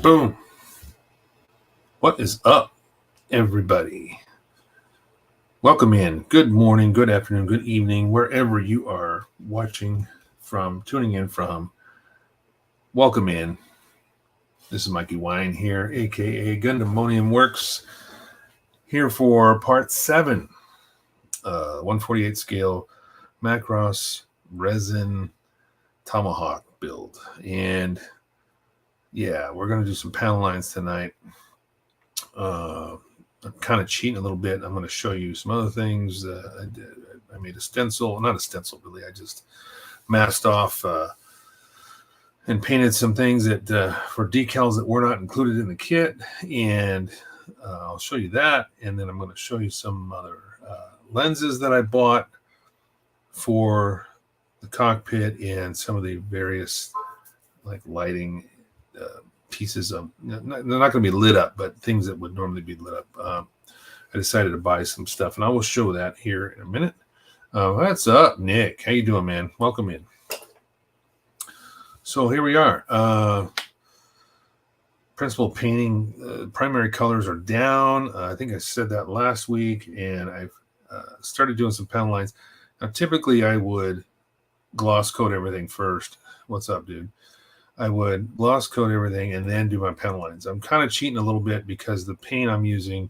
Boom. What is up, everybody? Welcome in. Good morning, good afternoon, good evening, wherever you are watching from, tuning in from. Welcome in. This is Mikey Wine here, aka Gundamonium Works, here for part 7, 148 scale Macross resin Tomahawk build. And yeah, we're going to do some panel lines tonight. I'm kind of cheating a little bit. I'm going to show you some other things. I made a stencil, not a stencil really. I just masked off and painted some things that for decals that were not included in the kit, and I'll show you that. And then I'm going to show you some other lenses that I bought for the cockpit and some of the various like lighting pieces of, they're not going to be lit up, but things that would normally be lit up. I decided to buy some stuff, and I will show that here in a minute. What's up, Nick? How you doing, man? Welcome in. So here we are. Principal painting, primary colors are down. I think I said that last week, and I've started doing some panel lines. Now, typically I would gloss coat everything first. What's up, dude? I would gloss coat everything and then do my panel lines. I'm kind of cheating a little bit because the paint I'm using,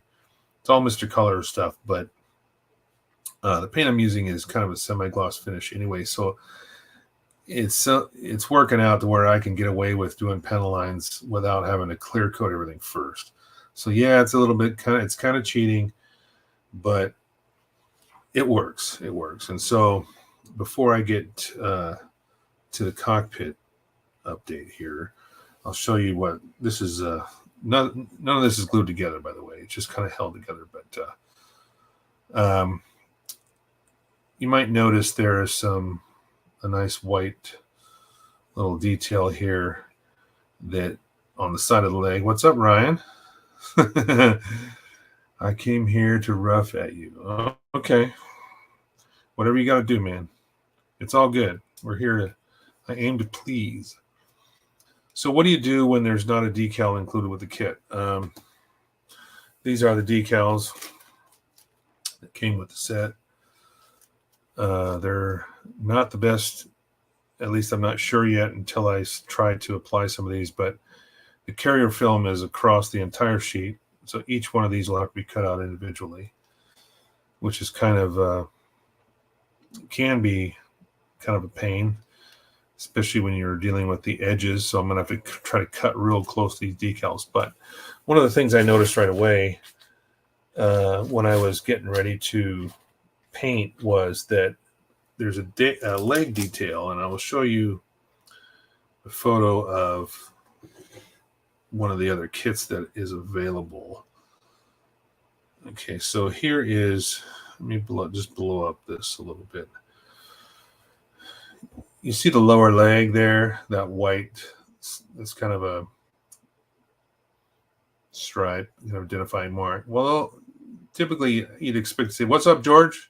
it's all Mr. Color stuff, but the paint I'm using is kind of a semi-gloss finish anyway. So it's working out to where I can get away with doing panel lines without having to clear coat everything first. So yeah, it's a little bit it's kind of cheating, but it works. It works. And so before I get to the cockpit update here, I'll show you what this is. None of this is glued together, by the way. It's just kind of held together. But you might notice there is a nice white little detail here that on the side of the leg. What's up, Ryan? I came here to rough at you. Oh, okay. Whatever you got to do, man. It's all good. We're here to, I aim to please. So what do you do when there's not a decal included with the kit? These are the decals that came with the set. They're not the best, at least I'm not sure yet until I try to apply some of these, but the carrier film is across the entire sheet. So each one of these will have to be cut out individually, which is kind of, can be kind of a pain, especially when you're dealing with the edges. So I'm going to have to try to cut real close to these decals. But one of the things I noticed right away when I was getting ready to paint was that there's a leg detail, and I will show you a photo of one of the other kits that is available. Okay, so here is, let me just blow up this a little bit. You see the lower leg there, that white, that's kind of a stripe, identifying mark. Well, typically you'd expect to say, what's up, George?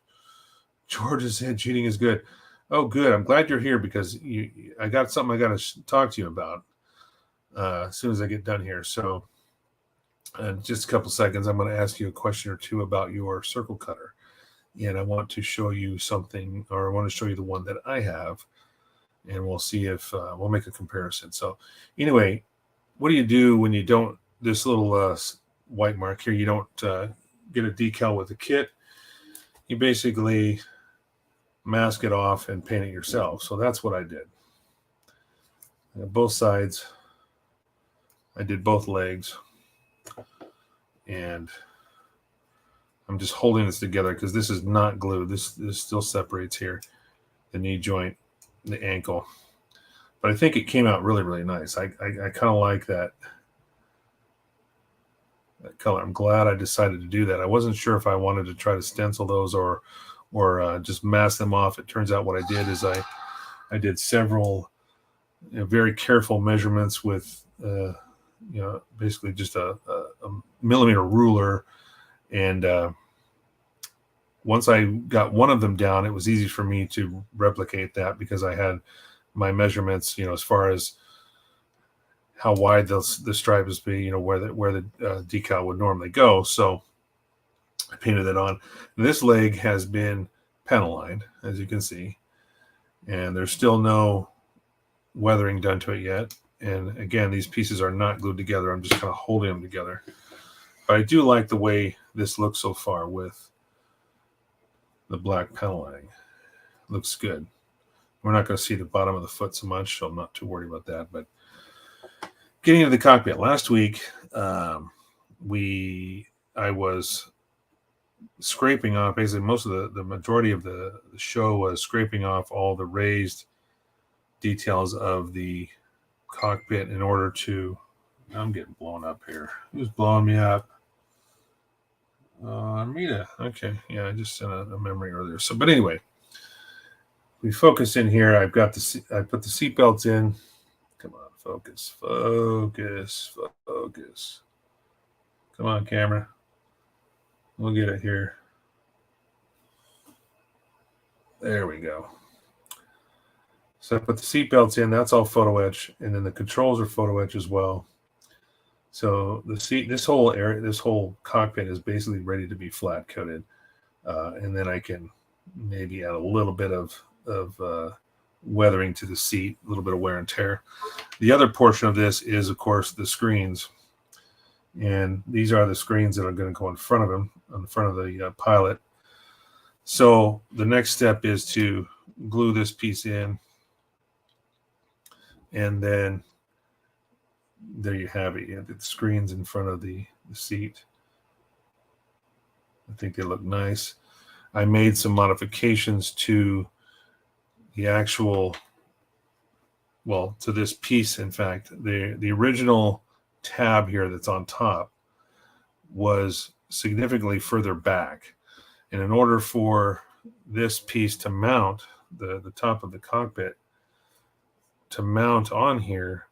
George has said cheating is good. Oh, good. I'm glad you're here because I got something I got to talk to you about as soon as I get done here. So in just a couple seconds, I'm going to ask you a question or two about your circle cutter. And I want to show you something, or I want to show you the one that I have. And we'll see if we'll make a comparison. So anyway, what do you do when you don't, this little white mark here, you don't get a decal with the kit? You basically mask it off and paint it yourself. So that's what I did. Both sides, I did both legs. And I'm just holding this together because this is not glued. This still separates here, the knee joint, the ankle, but I think it came out really, really nice. I kind of like that color. I'm glad I decided to do that. I wasn't sure if I wanted to try to stencil those or just mask them off. It turns out what I did is I did several very careful measurements with basically just a millimeter ruler, and once I got one of them down, it was easy for me to replicate that because I had my measurements, as far as how wide the stripes be, where the decal would normally go. So I painted that on. This leg has been panel lined, as you can see, and there's still no weathering done to it yet. And again, these pieces are not glued together. I'm just kind of holding them together. But I do like the way this looks so far with the black panel lining. Looks good. We're not going to see the bottom of the foot so much, so I'm not too worried about that. But getting into the cockpit, last week I was scraping off, basically most of the majority of the show was scraping off all the raised details of the cockpit in order to, I'm getting blown up here. Who's blowing me up? Armida. Okay. Yeah, I just sent a memory earlier. So, but anyway, we focus in here. I put the seat belts in. Come on, focus. Come on, camera. We'll get it here. There we go. So I put the seat belts in. That's all photo etch, and then the controls are photo etch as well. So the seat, this whole area, this whole cockpit is basically ready to be flat coated, and then I can maybe add a little bit of weathering to the seat, a little bit of wear and tear. The other portion of this is, of course, the screens, and these are the screens that are going to go in front of them, on the front of the pilot. So the next step is to glue this piece in, and then there you have it. You have the screens in front of the seat. I think they look nice. I made some modifications to the actual, well, to this piece. In fact, the original tab here that's on top was significantly further back. And in order for this piece to mount, the top of the cockpit to mount on here,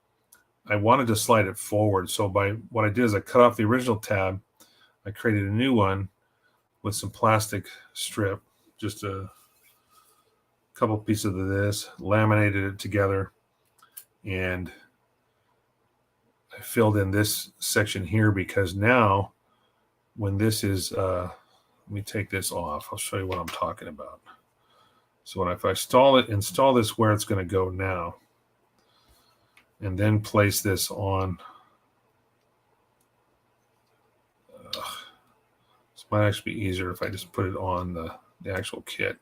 I wanted to slide it forward. So what I did is I cut off the original tab. I created a new one with some plastic strip, just a couple pieces of this, laminated it together, and I filled in this section here because now when this is, let me take this off. I'll show you what I'm talking about. So if I install this where it's going to go now, and then place this on. This might actually be easier if I just put it on the actual kit.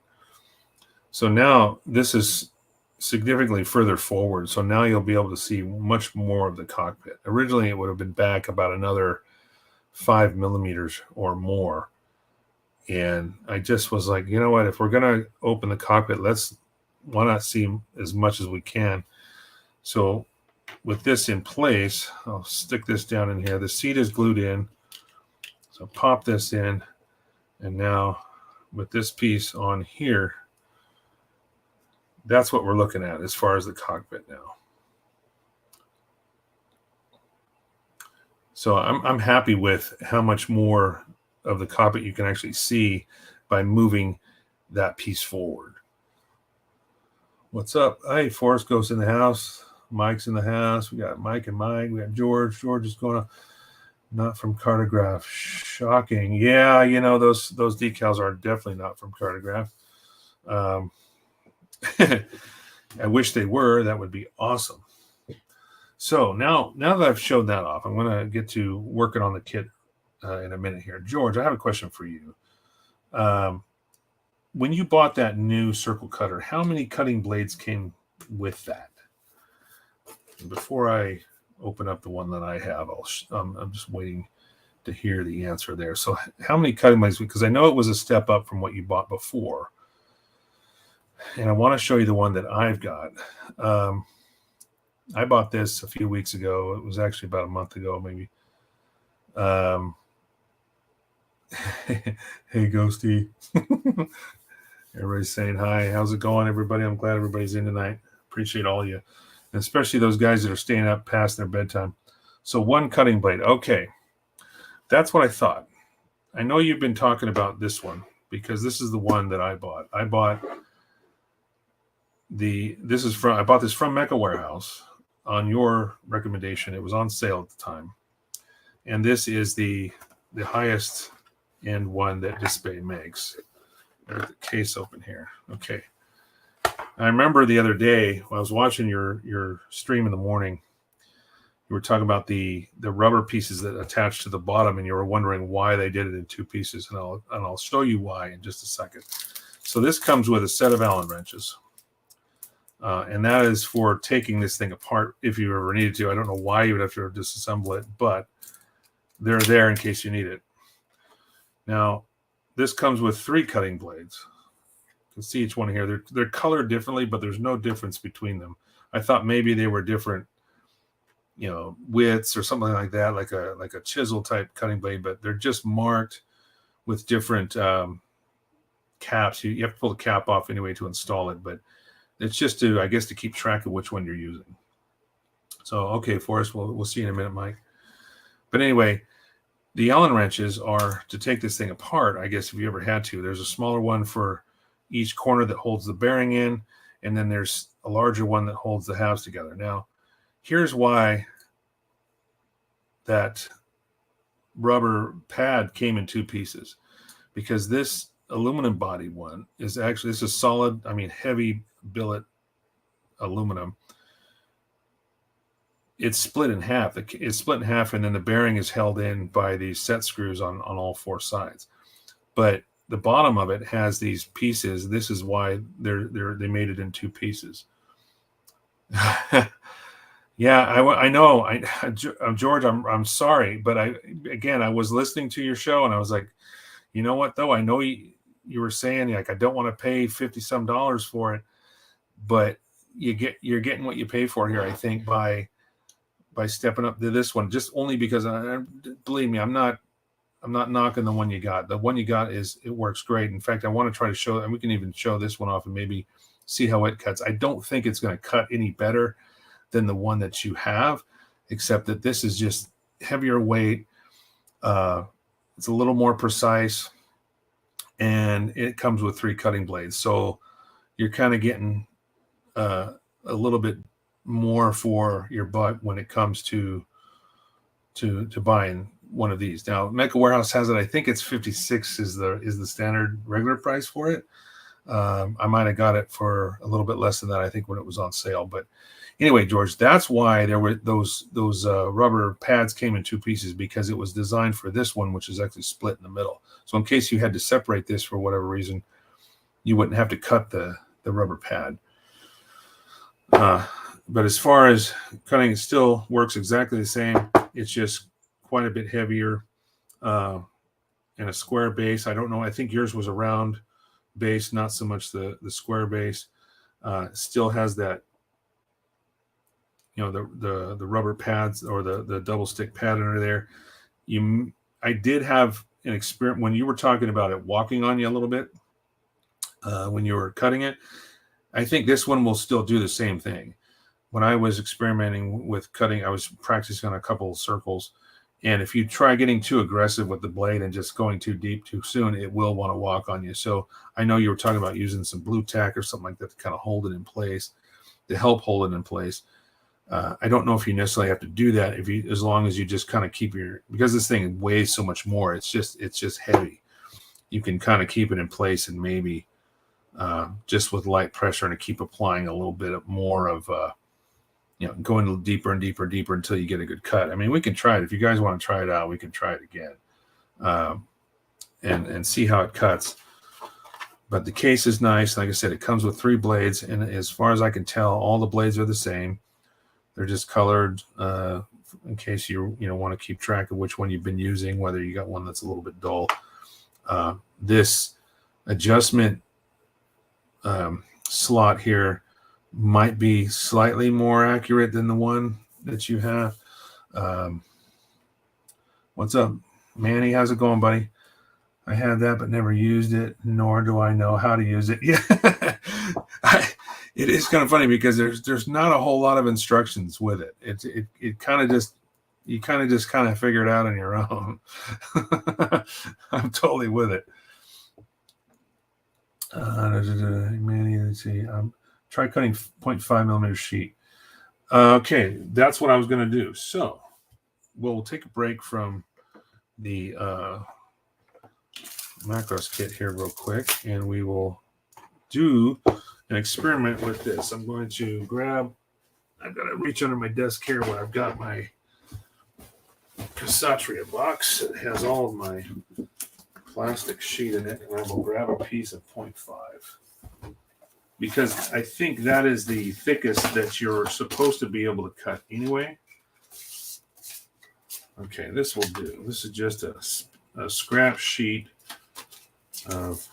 So now this is significantly further forward. So now you'll be able to see much more of the cockpit. Originally, it would have been back about another 5 millimeters or more. And I just was like, you know what? If we're going to open the cockpit, why not see as much as we can? So with this in place, I'll stick this down in here. The seat is glued in. So pop this in. And now with this piece on here, that's what we're looking at as far as the cockpit now. So I'm happy with how much more of the cockpit you can actually see by moving that piece forward. What's up? Hey, Forrest goes in the house. Mike's in the house. We got Mike and Mike. We got George. George is going to, not from Cartograph. Shocking. Yeah, those decals are definitely not from Cartograph. I wish they were. That would be awesome. So now that I've showed that off, I'm going to get to working on the kit in a minute here. George, I have a question for you. When you bought that new circle cutter, how many cutting blades came with that? Before I open up the one that I have, I'm just waiting to hear the answer there. So how many cutting blades? Because I know it was a step up from what you bought before. And I want to show you the one that I've got. I bought this a few weeks ago. It was actually about a month ago, maybe. Hey, Ghosty. Everybody's saying hi. How's it going, everybody? I'm glad everybody's in tonight. Appreciate all of you. And especially those guys that are staying up past their bedtime. So one cutting blade. Okay. That's what I thought. I know you've been talking about this one because this is the one that I bought. I bought this from Mecha Warehouse. on your recommendation. It was on sale at the time. And this is the highest end one that Display makes. There's the case open here. Okay. I remember the other day when I was watching your stream in the morning, you were talking about the rubber pieces that attach to the bottom, and you were wondering why they did it in two pieces, and I'll show you why in just a second. So this comes with a set of Allen wrenches, and that is for taking this thing apart if you ever needed to. I don't know why you would have to disassemble it, but they're there in case you need it. Now, this comes with 3 cutting blades. You can see each one here. They're colored differently, but there's no difference between them. I thought maybe they were different, widths or something like that, like a chisel type cutting blade, but they're just marked with different caps. You have to pull the cap off anyway to install it, but it's just to, I guess, to keep track of which one you're using. So, okay, Forrest, we'll see you in a minute, Mike. But anyway, the Allen wrenches are to take this thing apart, I guess, if you ever had to. There's a smaller one for each corner that holds the bearing in, and then there's a larger one that holds the halves together. Now, here's why that rubber pad came in 2 pieces, because this aluminum body one is actually, this is solid, heavy billet aluminum. It's split in half. It's split in half, and then the bearing is held in by these set screws on all 4 sides. But the bottom of it has these pieces. This is why they made it in 2 pieces. Yeah, I know. George, I'm sorry, but I was listening to your show, and I was like, you know what though? I know you were saying, like, I don't want to pay $50-some for it, but you're getting what you pay for here, I think, by stepping up to this one, just only because believe me, I'm not knocking the one you got. The one you got it works great. In fact, I want to try to show, and we can even show this one off and maybe see how it cuts. I don't think it's going to cut any better than the one that you have, except that this is just heavier weight. It's a little more precise, and it comes with 3 cutting blades. So you're kind of getting a little bit more for your buck when it comes to buying one of these. Now, Mecca Warehouse has it. I think it's $56 is the standard regular price for it. I might have got it for a little bit less than that, I think, when it was on sale. But anyway, George, that's why there were those rubber pads came in 2 pieces, because it was designed for this one, which is actually split in the middle. So in case you had to separate this for whatever reason, you wouldn't have to cut the rubber pad. But as far as cutting, it still works exactly the same. It's just quite a bit heavier and a square base. I don't know. I think yours was a round base, not so much the square base. Still has that, the rubber pads or the double stick pad under there. I did have an experience when you were talking about it walking on you a little bit when you were cutting it. I think this one will still do the same thing. When I was experimenting with cutting, I was practicing on a couple of circles. And if you try getting too aggressive with the blade and just going too deep too soon, it will want to walk on you. So I know you were talking about using some blue tack or something like that to kind of hold it in place, to help hold it in place. I don't know if you necessarily have to do that as long as you just kind of keep because this thing weighs so much more. It's just heavy. You can kind of keep it in place and maybe just with light pressure and to keep applying a little bit more of going a little deeper and deeper and deeper until you get a good cut. We can try it. If you guys want to try it out, we can try it again and see how it cuts. But the case is nice. Like I said, it comes with 3 blades, and as far as I can tell, all the blades are the same. They're just colored in case you want to keep track of which one you've been using, whether you got one that's a little bit dull. This adjustment slot here might be slightly more accurate than the one that you have. What's up, Manny? How's it going, buddy? I had that but never used it, nor do I know how to use it. Yeah, it is kind of funny because there's not a whole lot of instructions with it. It kind of just you kind of figure it out on your own. I'm totally with it. Manny, let's see. Try cutting 0.5 millimeter sheet. Okay, that's what I was going to do. So we'll take a break from the Macross kit here real quick, and we will do an experiment with this. I'm going to I've got to reach under my desk here where I've got my Cassatria box. It has all of my plastic sheet in it, and I will grab a piece of 0.5 because I think that is the thickest that you're supposed to be able to cut anyway. Okay, this will do. This is just a scrap sheet of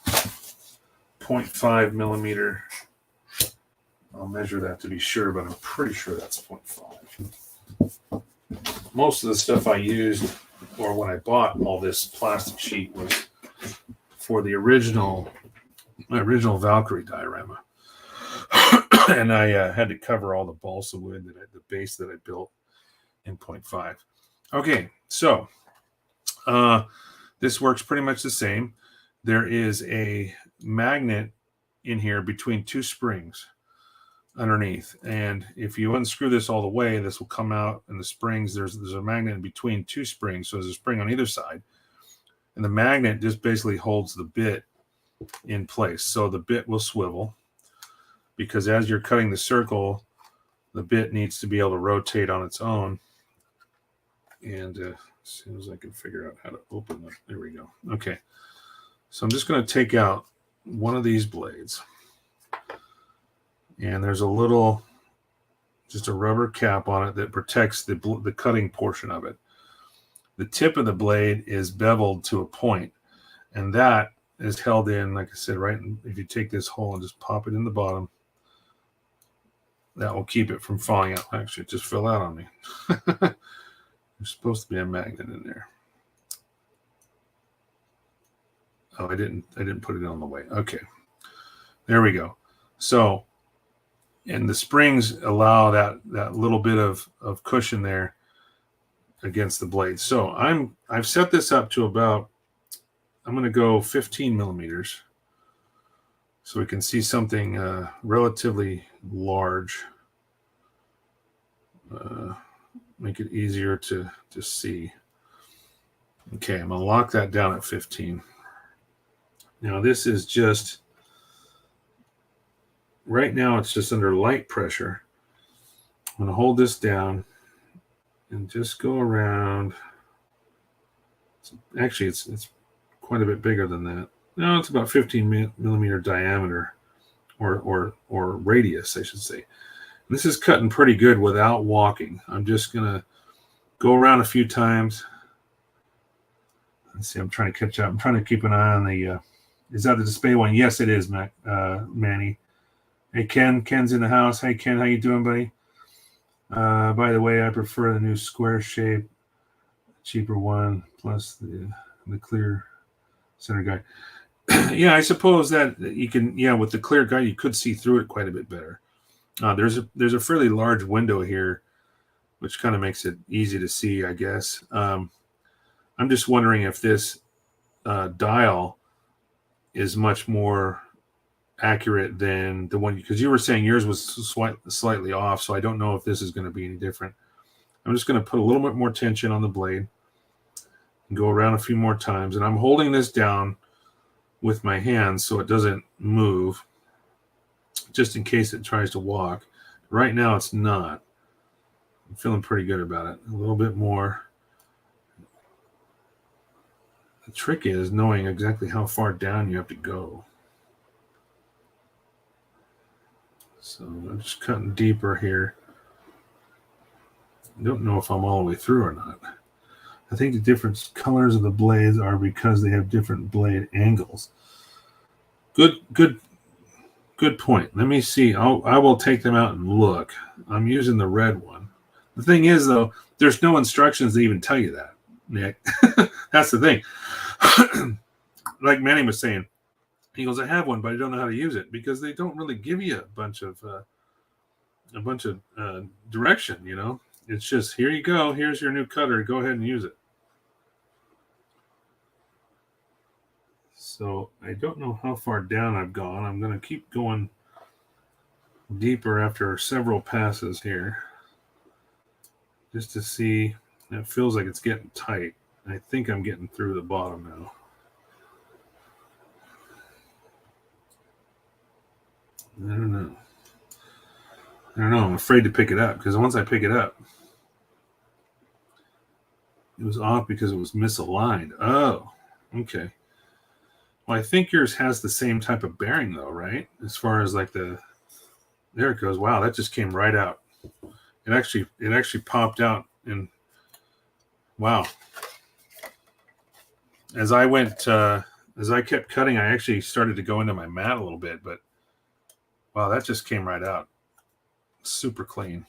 0.5 millimeter. I'll measure that to be sure, but I'm pretty sure that's 0.5. Most of the stuff I used, or when I bought all this plastic sheet, was for the my original Valkyrie diorama. And I had to cover all the balsa wood, the base that I built in 0.5. Okay, so this works pretty much the same. There is a magnet in here between two springs underneath, and if you unscrew this all the way, this will come out, and the springs, there's a magnet in between two springs, so there's a spring on either side, and the magnet just basically holds the bit in place. So the bit will swivel because as you're cutting the circle, the bit needs to be able to rotate on its own. And as soon as I can figure out how to open it, there we go. Okay, so I'm just going to take out one of these blades. And there's just a rubber cap on it that protects the cutting portion of it. The tip of the blade is beveled to a point, and that is held in, like I said, right. If you take this hole and just pop it in the bottom, that will keep it from falling out. Actually, it just fell out on me. There's supposed to be a magnet in there. Oh, I didn't put it on the way. Okay, there we go. So, and the springs allow that little bit of cushion there against the blade. So I've set this up to about, I'm going to go 15 millimeters so we can see something relatively large. Make it easier to see. Okay, I'm going to lock that down at 15. Now this is just, right now it's just under light pressure. I'm going to hold this down and just go around. Actually, it's quite a bit bigger than that. No, it's about 15 millimeter diameter or radius, I should say. This is cutting pretty good without walking. I'm just going to go around a few times. Let's see, I'm trying to catch up. I'm trying to keep an eye on the, is that the display one? Yes, it is, Manny. Hey, Ken. Ken's in the house. Hey, Ken, how you doing, buddy? By the way, I prefer the new square shape, cheaper one, plus the clear center guide. Yeah, I suppose that you can, with the clear guide, you could see through it quite a bit better. There's a fairly large window here, which kind of makes it easy to see, I guess. I'm just wondering if this dial is much more accurate than the one, because you were saying yours was slightly off, so I don't know if this is going to be any different. I'm just going to put a little bit more tension on the blade and go around a few more times, and I'm holding this down with my hands so it doesn't move, just in case it tries to walk. Right now it's not. I'm feeling pretty good about it. A little bit more. The trick is knowing exactly how far down you have to go. So I'm just cutting deeper here. I don't know if I'm all the way through or not. I think the different colors of the blades are because they have different blade angles. Good point. Let me see. I will take them out and look. I'm using the red one. The thing is, though, there's no instructions that even tell you that, Nick. That's the thing. Like Manny was saying, he goes, I have one, but I don't know how to use it, because they don't really give you a bunch of direction, It's just, here you go. Here's your new cutter. Go ahead and use it. So I don't know how far down I've gone. I'm going to keep going deeper after several passes here. just to see. It feels like it's getting tight. I think I'm getting through the bottom now. I don't know. I'm afraid to pick it up because once I pick it up, it was off because it was misaligned. Oh, okay. Well, I think yours has the same type of bearing though, right? As far as like there it goes. Wow, that just came right out. It actually popped out, and wow. As I kept cutting, I actually started to go into my mat a little bit, but wow, that just came right out. Super clean.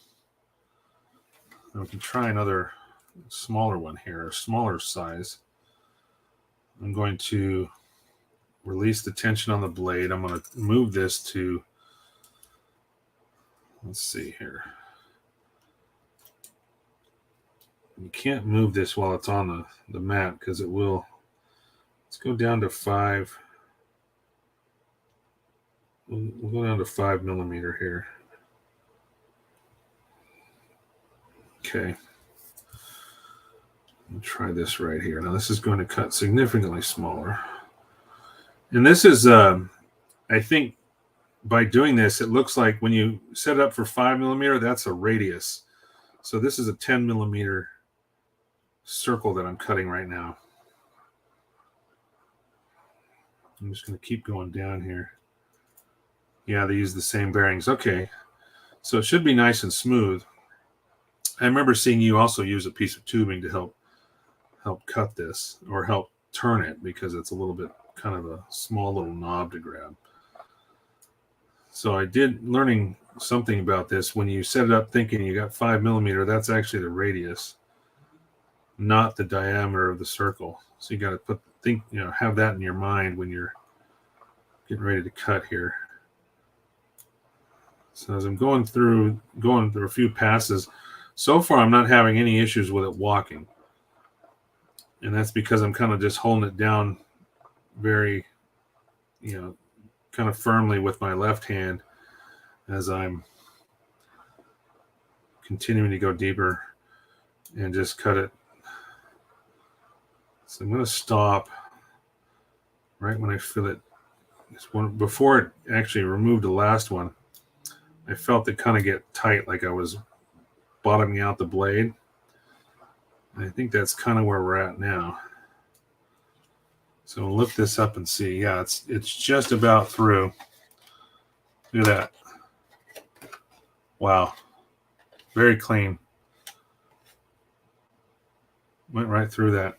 And we can try another smaller one here, a smaller size. I'm going to release the tension on the blade. I'm going to move this to, let's see here. You can't move this while it's on the mat because it will. Let's go down to 5. We'll go down to 5 millimeter here. Okay. I'll try this right here. Now this is going to cut significantly smaller. And this is, I think by doing this, it looks like when you set it up for 5 millimeter, that's a radius. So this is a 10 millimeter circle that I'm cutting right now. I'm just going to keep going down here. Yeah, they use the same bearings. Okay. So it should be nice and smooth. I remember seeing you also use a piece of tubing to help cut this or help turn it because it's a little bit kind of a small little knob to grab. So I did learning something about this. When you set it up thinking you got 5 millimeter, that's actually the radius, not the diameter of the circle. So you got to have that in your mind when you're getting ready to cut here. So as I'm going through a few passes, so far I'm not having any issues with it walking. And that's because I'm kind of just holding it down very, kind of firmly with my left hand as I'm continuing to go deeper and just cut it. So I'm going to stop right when I feel it. Before it actually removed the last one, I felt it kind of get tight, like I was bottoming out the blade. And I think that's kind of where we're at now. So we'll lift this up and see. Yeah, it's just about through. Look at that. Wow. Very clean. Went right through that.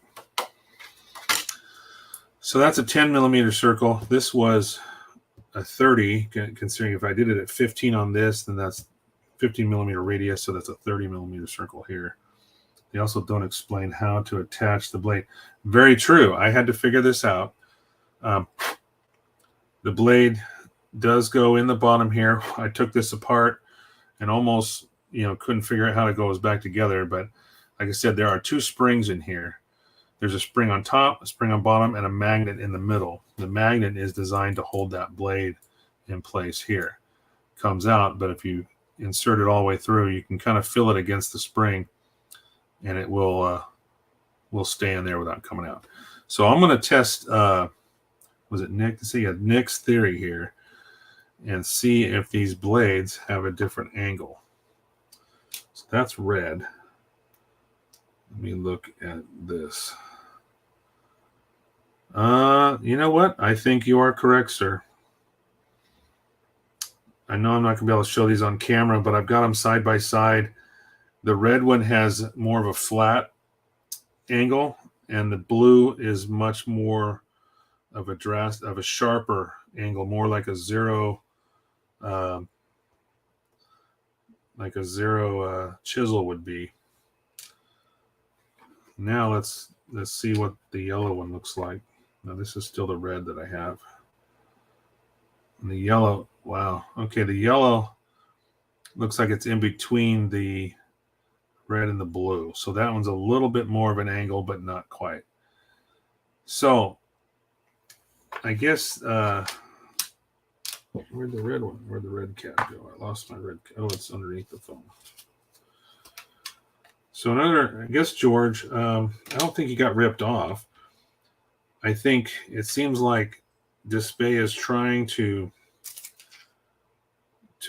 So that's a 10 millimeter circle. This was a 30, considering if I did it at 15 on this, then that's 15 millimeter radius, so that's a 30 millimeter circle here. They also don't explain how to attach the blade. Very true. I had to figure this out. The blade does go in the bottom here. I took this apart and almost, couldn't figure out how it goes back together. But like I said, there are 2 springs in here. There's a spring on top, a spring on bottom, and a magnet in the middle. The magnet is designed to hold that blade in place here. Comes out, but if you insert it all the way through, you can kind of feel it against the spring, and it will stay in there without coming out. So I'm going to test, was it Nick? See, Nick's theory here, and see if these blades have a different angle. So that's red. Let me look at this. You know what? I think you are correct, sir. I know I'm not going to be able to show these on camera, but I've got them side by side. The red one has more of a flat angle, and the blue is much more of a sharper angle, more like a zero, chisel would be. Now let's see what the yellow one looks like. Now this is still the red that I have. And the yellow, wow. Okay, the yellow looks like it's in between the red and the blue. So that one's a little bit more of an angle, but not quite. So I guess, where'd the red one? Where'd the red cap go? I lost my red cap. Oh, it's underneath the phone. So another, I guess, George, I don't think he got ripped off. I think it seems like Display is trying to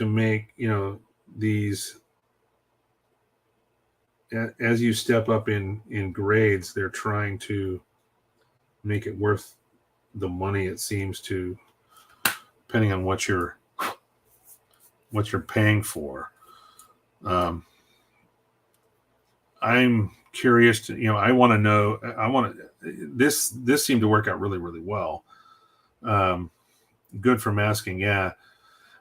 make, these, as you step up in grades, they're trying to make it worth the money, it seems, to, depending on what you're paying for. I'm curious to, I want to know, this seemed to work out really, really well. Good for masking. Yeah.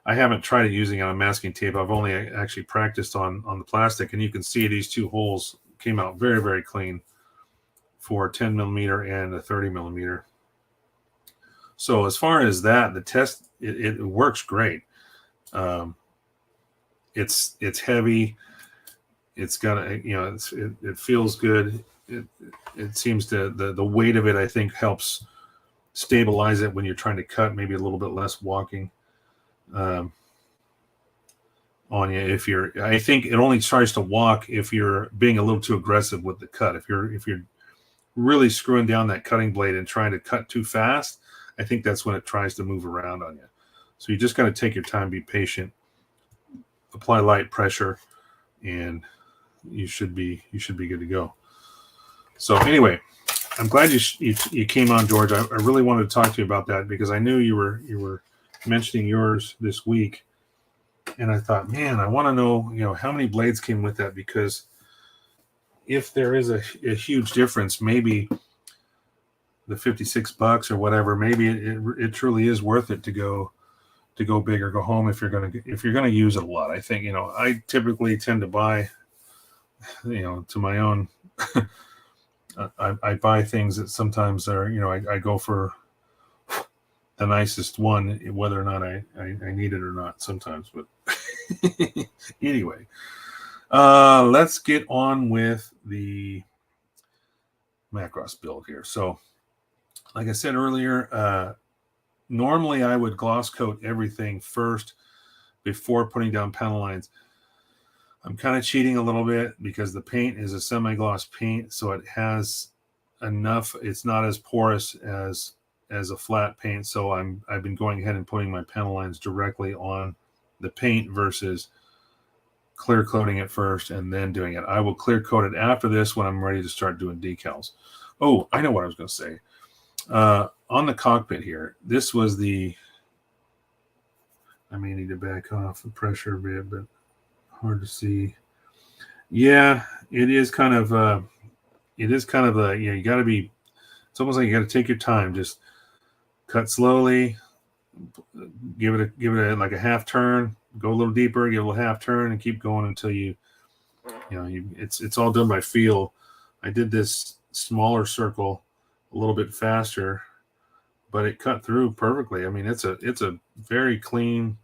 I haven't tried it using it on masking tape. I've only actually practiced on the plastic, and you can see these two holes came out very, very clean for 10 millimeter and a 30 millimeter. So as far as that, the test, it works great. It's heavy. It's got it feels good. It seems to, the weight of it, I think, helps stabilize it when you're trying to cut, maybe a little bit less walking on you. I think it only tries to walk if you're being a little too aggressive with the cut. If you're really screwing down that cutting blade and trying to cut too fast, I think that's when it tries to move around on you. So you just got to take your time, be patient, apply light pressure, and you should be good to go. So anyway, I'm glad you came on, George. I really wanted to talk to you about that because I knew you were mentioning yours this week, and I thought, man, I want to know, how many blades came with that, because if there is a huge difference, maybe the $56 or whatever, maybe it truly is worth it to go big or go home if you're gonna use it a lot. I think, I typically tend to buy, to my own. I buy things that sometimes are, I go for the nicest one, whether or not I need it or not sometimes. But anyway, let's get on with the Macross build here. So like I said earlier, normally I would gloss coat everything first before putting down panel lines. I'm kind of cheating a little bit because the paint is a semi-gloss paint, so it has enough. It's not as porous as a flat paint, so I've been going ahead and putting my panel lines directly on the paint versus clear coating it first and then doing it. I will clear coat it after this when I'm ready to start doing decals. Oh, I know what I was going to say. On the cockpit here, this was the, I may need to back off the pressure a bit, but hard to see. Yeah, it is kind of a, you got to be, it's almost like you got to take your time. Just cut slowly, give it like a half turn, go a little deeper, give it a little half turn, and keep going until it's all done by feel. I did this smaller circle a little bit faster, but it cut through perfectly. I mean, it's a very clean.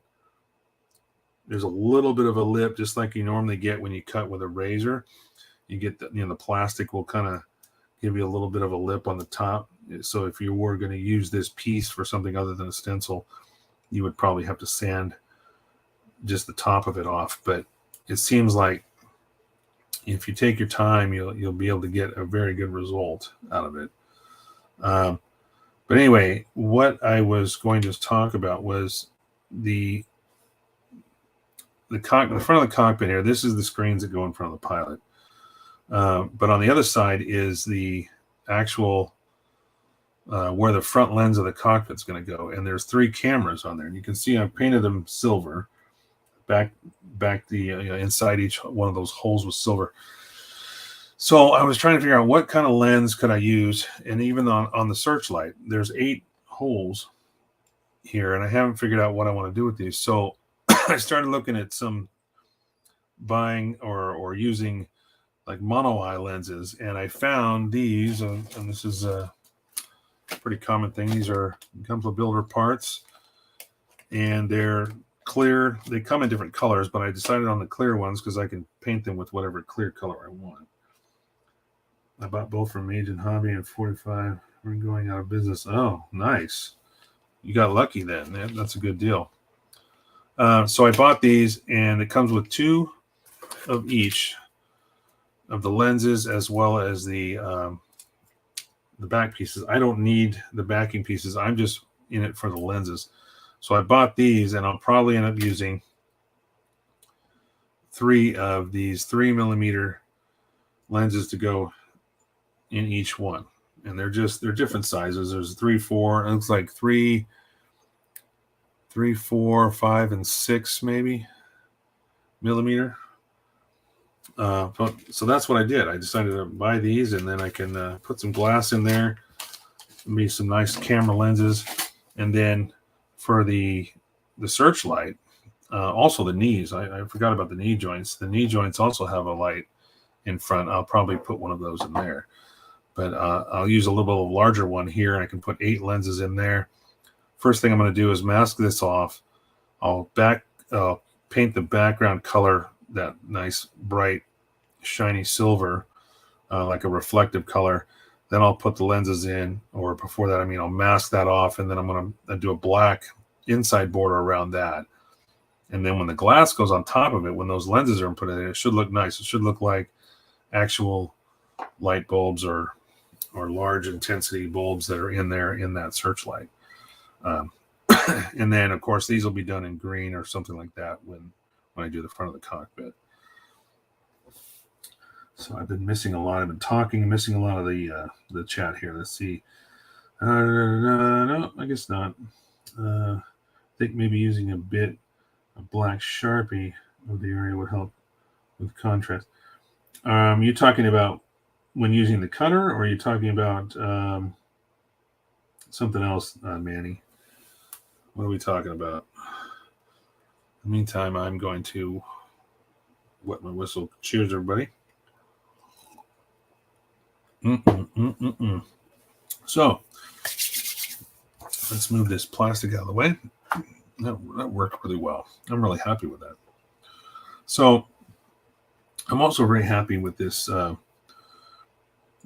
There's a little bit of a lip, just like you normally get when you cut with a razor. You get the plastic will kind of give you a little bit of a lip on the top. So if you were going to use this piece for something other than a stencil, you would probably have to sand just the top of it off. But it seems like if you take your time, you'll be able to get a very good result out of it. But anyway, what I was going to talk about was the front of the cockpit here. This is the screens that go in front of the pilot. But on the other side is the actual where the front lens of the cockpit's going to go. And there's 3 cameras on there. And you can see I've painted them silver. Back the inside each one of those holes was silver. So I was trying to figure out what kind of lens could I use. And even on the Searchlight, there's 8 holes here. And I haven't figured out what I want to do with these. So I started looking at some buying or using like mono eye lenses, and I found these, and this is a pretty common thing. These are Gunpla Builder parts, and they're clear. They come in different colors, but I decided on the clear ones because I can paint them with whatever clear color I want. I bought both from Agent Hobby and 45. We're going out of business. Oh, nice. You got lucky then. That's a good deal. So I bought these, and it comes with 2 of each. the lenses as well as the back pieces. I don't need the backing pieces. I'm just in it for the lenses. So I bought these, and I'll probably end up using 3 of these 3mm lenses to go in each one. And they're different sizes. There's 3, 4. It looks like 3, 4, 5, and 6 maybe millimeter. So that's what I did. I decided to buy these, and then I can put some glass in there, maybe some nice camera lenses, and then for the searchlight, also the knees. I forgot about the knee joints. The knee joints also have a light in front. I'll probably put one of those in there, but I'll use a little bit of a larger one here. I can put 8 lenses in there. First thing I'm going to do is mask this off. I'll paint the background color that nice bright shiny silver, like a reflective color. Then I'll put the lenses in, or before that, I'll mask that off, and then I'm going to do a black inside border around that. And then when the glass goes on top of it, when those lenses are put in, it should look nice. It should look like actual light bulbs or large intensity bulbs that are in there in that searchlight. And then, of course, these will be done in green or something like that when I do the front of the cockpit. So I've been missing a lot. I've been talking, missing a lot of the chat here. Let's see. No, I guess not. I think maybe using a bit of black Sharpie of the area would help with contrast. You talking about when using the cutter, or are you talking about something else, Manny? What are we talking about? In the meantime, I'm going to wet my whistle. Cheers, everybody. So let's move this plastic out of the way. That worked really well. I'm really happy with that. So I'm also very happy with this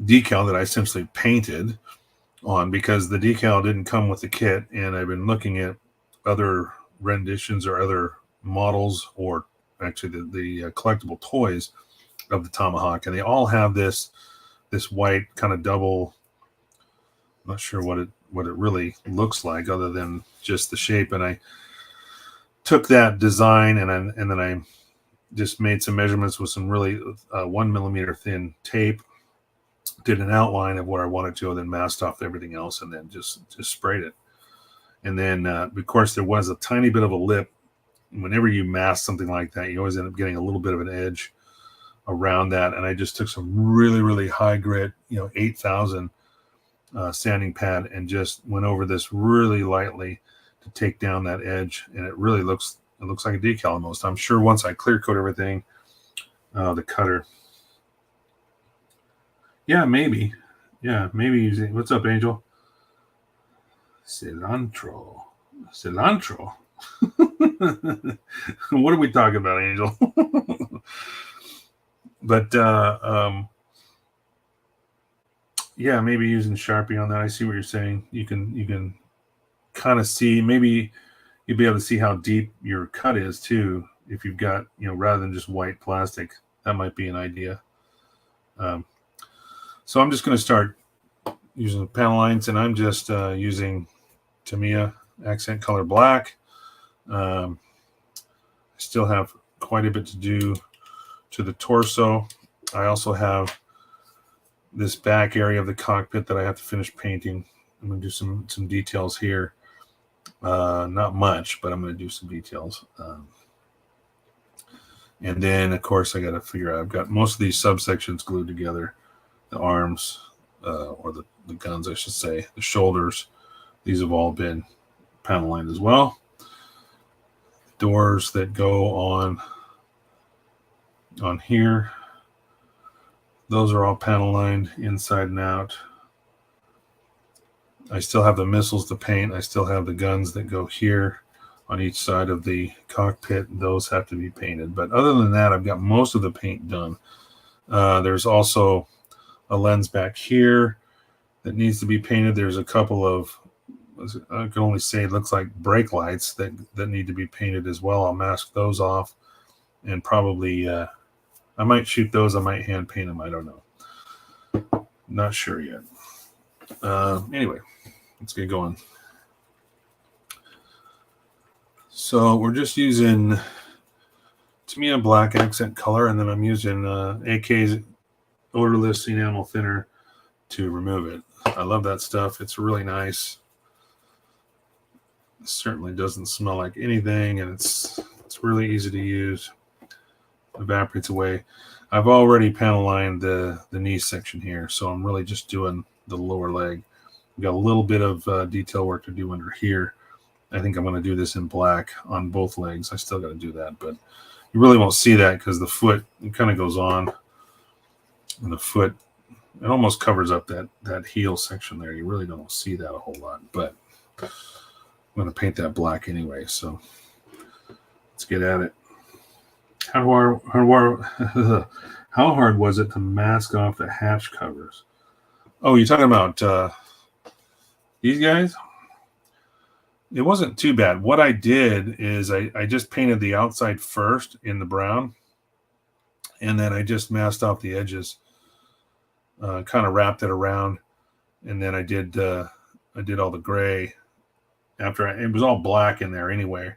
decal that I essentially painted on, because the decal didn't come with the kit, and I've been looking at other renditions or other models, or actually the collectible toys of the Tomahawk, and they all have this white kind of double. I'm not sure what it really looks like other than just the shape. And I took that design and then I just made some measurements with some really 1mm thin tape, did an outline of what I wanted to, and then masked off everything else, and then just sprayed it. And then of course there was a tiny bit of a lip. Whenever you mask something like that, you always end up getting a little bit of an edge around that. And I just took some really, really high grit, 8,000 sanding pad, and just went over this really lightly to take down that edge. And it really looks like a decal almost. I'm sure once I clear coat everything, the cutter. Yeah, maybe using, what's up, Angel? Cilantro. What are we talking about, Angel? But yeah, maybe using Sharpie on that. I see what you're saying. You can kind of see, maybe you'll be able to see how deep your cut is too, if you've got, rather than just white plastic. That might be an idea. So I'm just going to start using the panel lines, and I'm just using Tamiya accent color black. I still have quite a bit to do to the torso. I also have this back area of the cockpit that I have to finish painting. I'm going to do some details here. Not much, but I'm going to do some details. And then, of course, I got to figure out, I've got most of these subsections glued together. The arms, or the guns, I should say, the shoulders. These have all been panel lined as well. Doors that go on here, those are all panel lined inside and out. I still have the missiles to paint. I still have the guns that go here on each side of the cockpit. Those have to be painted. But other than that, I've got most of the paint done. There's also a lens back here that needs to be painted. There's a couple of, I can only say it looks like brake lights that need to be painted as well. I'll mask those off, and probably I might shoot those. I might hand paint them. I don't know. Not sure yet. Anyway, let's get going. So we're just using Tamiya black accent color, and then I'm using AK's odorless enamel thinner to remove it. I love that stuff. It's really nice. It certainly doesn't smell like anything, and it's really easy to use. Evaporates away. I've already panel lined the knee section here, so I'm really just doing the lower leg. We've got a little bit of detail work to do under here. I think I'm going to do this in black on both legs. I still got to do that, but you really won't see that because the foot, it kind of goes on, and the foot, it almost covers up that heel section there. You really don't see that a whole lot, but I'm going to paint that black anyway, so let's get at it. How hard was it to mask off the hatch covers? Oh, you're talking about these guys? It wasn't too bad. What I did is I just painted the outside first in the brown, and then I just masked off the edges, kind of wrapped it around, and then I did all the gray after it was all black in there anyway,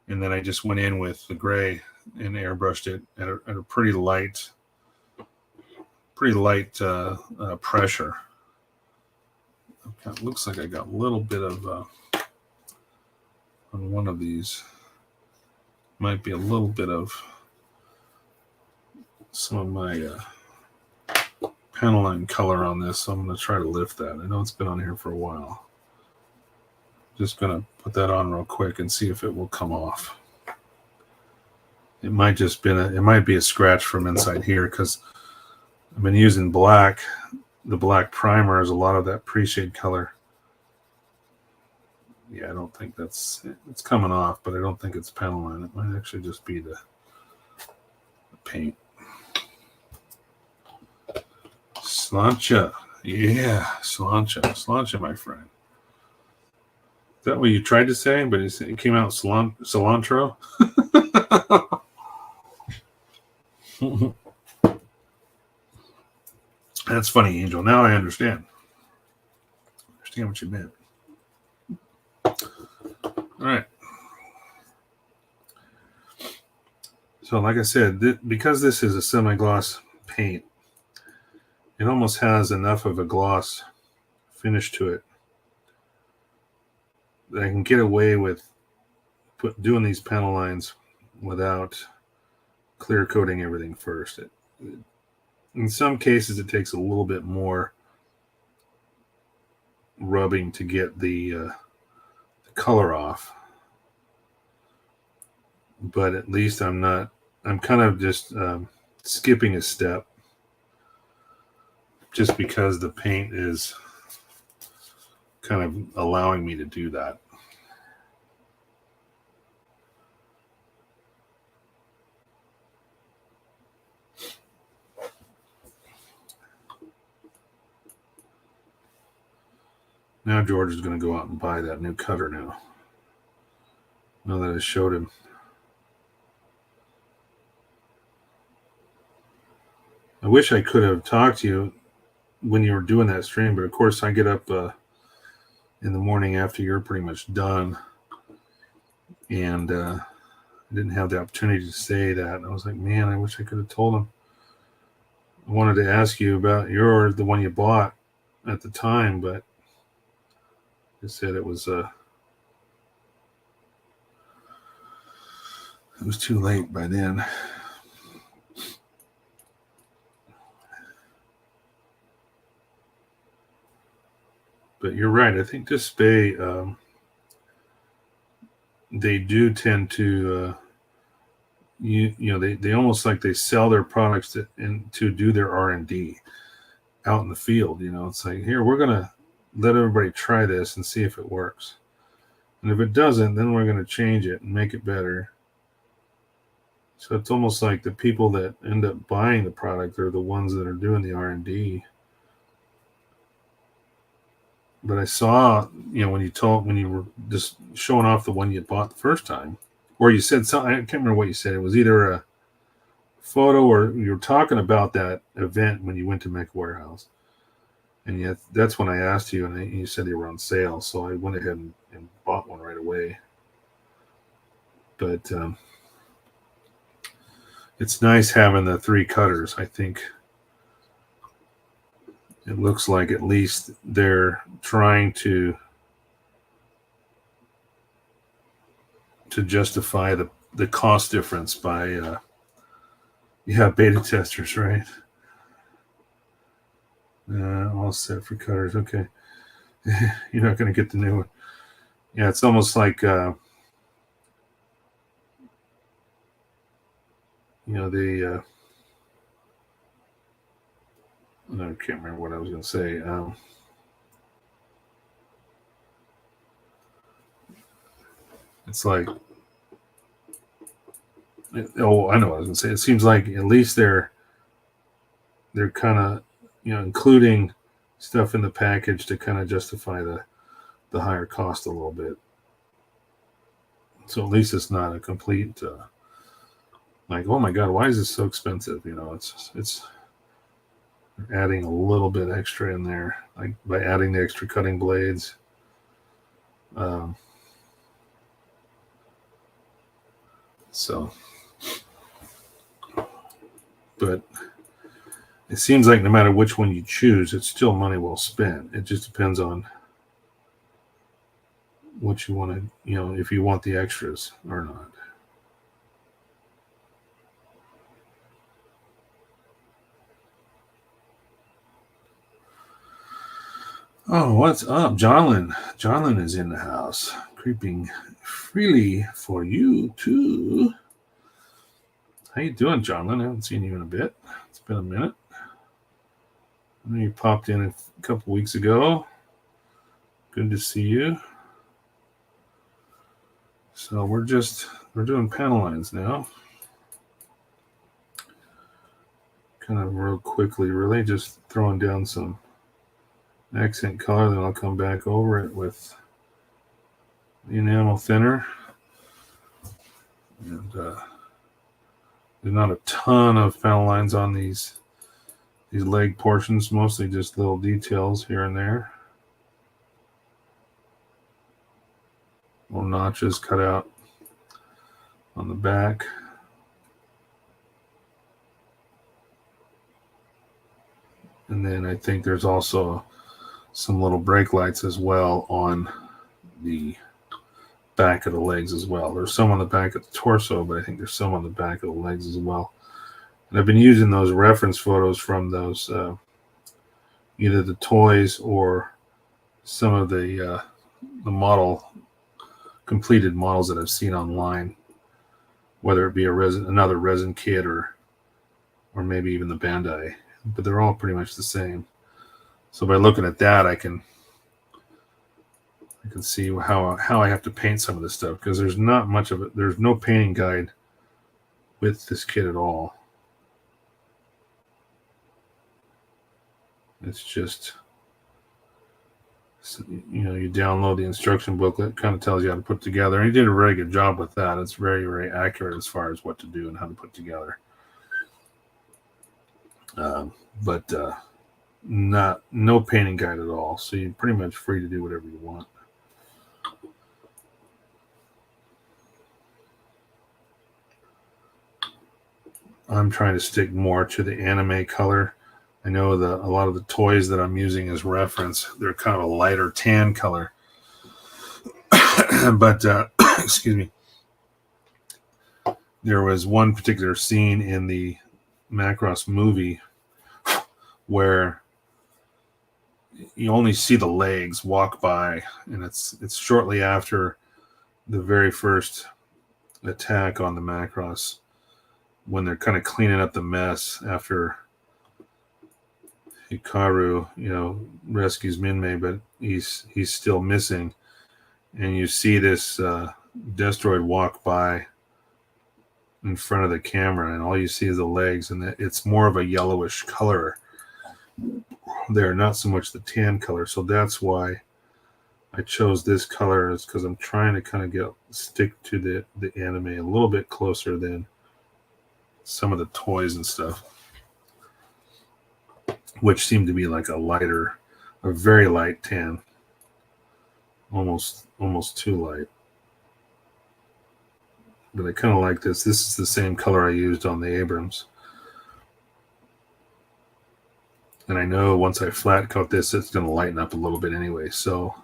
and then I just went in with the gray and airbrushed it at a pretty light pressure. Okay, looks like I got a little bit of on one of these, might be a little bit of some of my panel line color on this, so I'm going to try to lift that. I know it's been on here for a while. Just going to put that on real quick and see if it will come off. It might just be it might be a scratch from inside here because I've been using black. The black primer is a lot of that pre-shade color. Yeah, I don't think it's coming off, but I don't think it's panel line. It might actually just be the paint. Slancha. Yeah, slancha. Slancha, my friend. Is that what you tried to say? But it came out cilantro? That's funny, Angel. Now I understand. Understand what you meant. All right. So like I said, because this is a semi-gloss paint, it almost has enough of a gloss finish to it that I can get away with doing these panel lines without clear coating everything first. In some cases, it takes a little bit more rubbing to get the color off, but at least I'm kind of just skipping a step just because the paint is kind of allowing me to do that. Now George is going to go out and buy that new cutter now that I showed him. I wish I could have talked to you when you were doing that stream, but of course I get up in the morning after you're pretty much done, and I didn't have the opportunity to say that. I was like, man, I wish I could have told him. I wanted to ask you about the one you bought at the time, but I said it was too late by then. But you're right. I think this Spay, they do tend to, they almost like they sell their products to do their R&D out in the field. It's like, here, we're gonna let everybody try this and see if it works. And if it doesn't, then we're going to change it and make it better. So it's almost like the people that end up buying the product are the ones that are doing the R&D. But I saw, when you were just showing off the one you bought the first time, or you said something, I can't remember what you said. It was either a photo, or you were talking about that event when you went to Mech Warehouse, and yet that's when I asked you, and you said they were on sale, so I went ahead and bought one right away. But it's nice having the 3 cutters. I think it looks like at least they're trying to justify the cost difference by beta testers, right? All set for cutters. Okay. You're not going to get the new one. Yeah, it's almost like the I can't remember what I was going to say. It's like, oh, I know what I was going to say. It seems like at least they're kind of including stuff in the package to kind of justify the higher cost a little bit. So at least it's not a complete like, oh my god, why is this so expensive? It's adding a little bit extra in there, like by adding the extra cutting blades. But it seems like no matter which one you choose, it's still money well spent. It just depends on what you want to, if you want the extras or not. Oh, what's up? Jonlin is in the house, creeping freely for you too. How you doing, Jonlin? I haven't seen you in a bit. It's been a minute. I know you popped in a couple weeks ago. Good to see you. So we're doing panel lines now. Kind of real quickly, really just throwing down some accent color, then I'll come back over it with the enamel thinner. And there's not a ton of panel lines on these leg portions, mostly just little details here and there. Little notches cut out on the back. And then I think there's also some little brake lights as well on the back of the legs as well. There's some on the back of the torso, but I think there's some on the back of the legs as well. And I've been using those reference photos from those either the toys or some of the completed models that I've seen online, whether it be another resin kit or maybe even the Bandai, but they're all pretty much the same. So by looking at that, I can see how I have to paint some of this stuff, because there's not much of it. There's no painting guide with this kit at all. It's just, you download the instruction booklet. It kind of tells you how to put together. And he did a very good job with that. It's very, very accurate as far as what to do and how to put together. But no painting guide at all. So you're pretty much free to do whatever you want. I'm trying to stick more to the anime color. I know a lot of the toys that I'm using as reference, they're kind of a lighter tan color. But excuse me. There was one particular scene in the Macross movie where you only see the legs walk by, and it's shortly after the very first attack on the Macross, when they're kind of cleaning up the mess after Hikaru, rescues Minmay, but he's still missing, and you see this Destroid walk by in front of the camera, and all you see is the legs, and it's more of a yellowish color there, not so much the tan color. So that's why I chose this color, is because I'm trying to kind of stick to the anime a little bit closer than some of the toys and stuff, which seem to be like a very light tan, almost too light. But I kind of like this. This is the same color I used on the Abrams. And I know once I flat coat this, it's going to lighten up a little bit anyway. So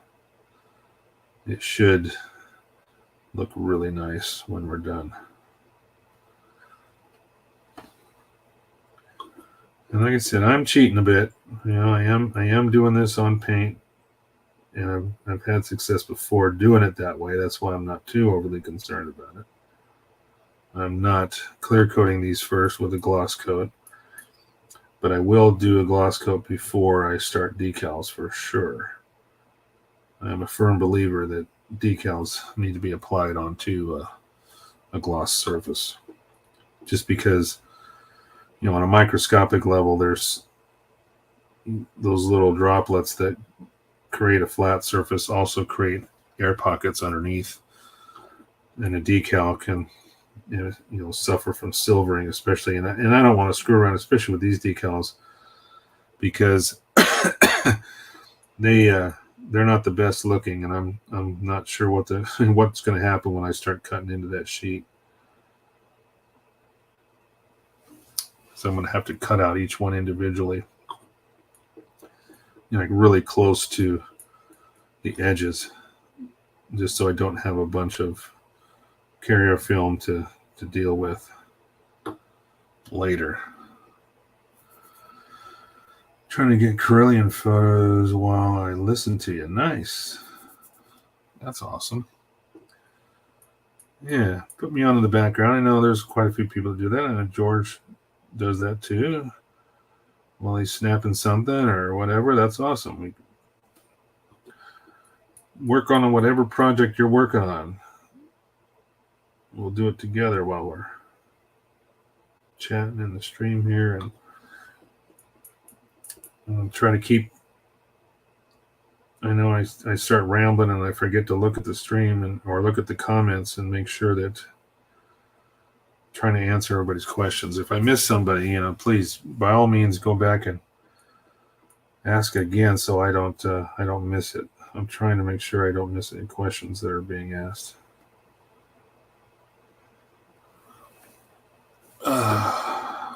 it should look really nice when we're done. And like I said, I'm cheating a bit. You know, I am doing this on paint. And I've had success before doing it that way. That's why I'm not too overly concerned about it. I'm not clear coating these first with a gloss coat, but I will do a gloss coat before I start decals for sure. I'm a firm believer that decals need to be applied onto a gloss surface, just because, you know, on a microscopic level, there's those little droplets that create a flat surface also create air pockets underneath, and a decal can suffer from silvering, especially, and I don't want to screw around, especially with these decals, because they're not the best looking, and I'm not sure what's going to happen when I start cutting into that sheet. So I'm going to have to cut out each one individually, like really close to the edges, just so I don't have a bunch of carrier film to deal with later. Trying to get Corellian photos while I listen to you. Nice. That's awesome. Yeah, put me on in the background. I know there's quite a few people that do that. I know George does that too. While he's snapping something or whatever. That's awesome. We work on whatever project you're working on. We'll do it together while we're chatting in the stream here, and I'll try to keep. I know I start rambling and I forget to look at the stream or look at the comments and make sure that trying to answer everybody's questions. If I miss somebody, please by all means go back and ask again so I don't miss it. I'm trying to make sure I don't miss any questions that are being asked. I'm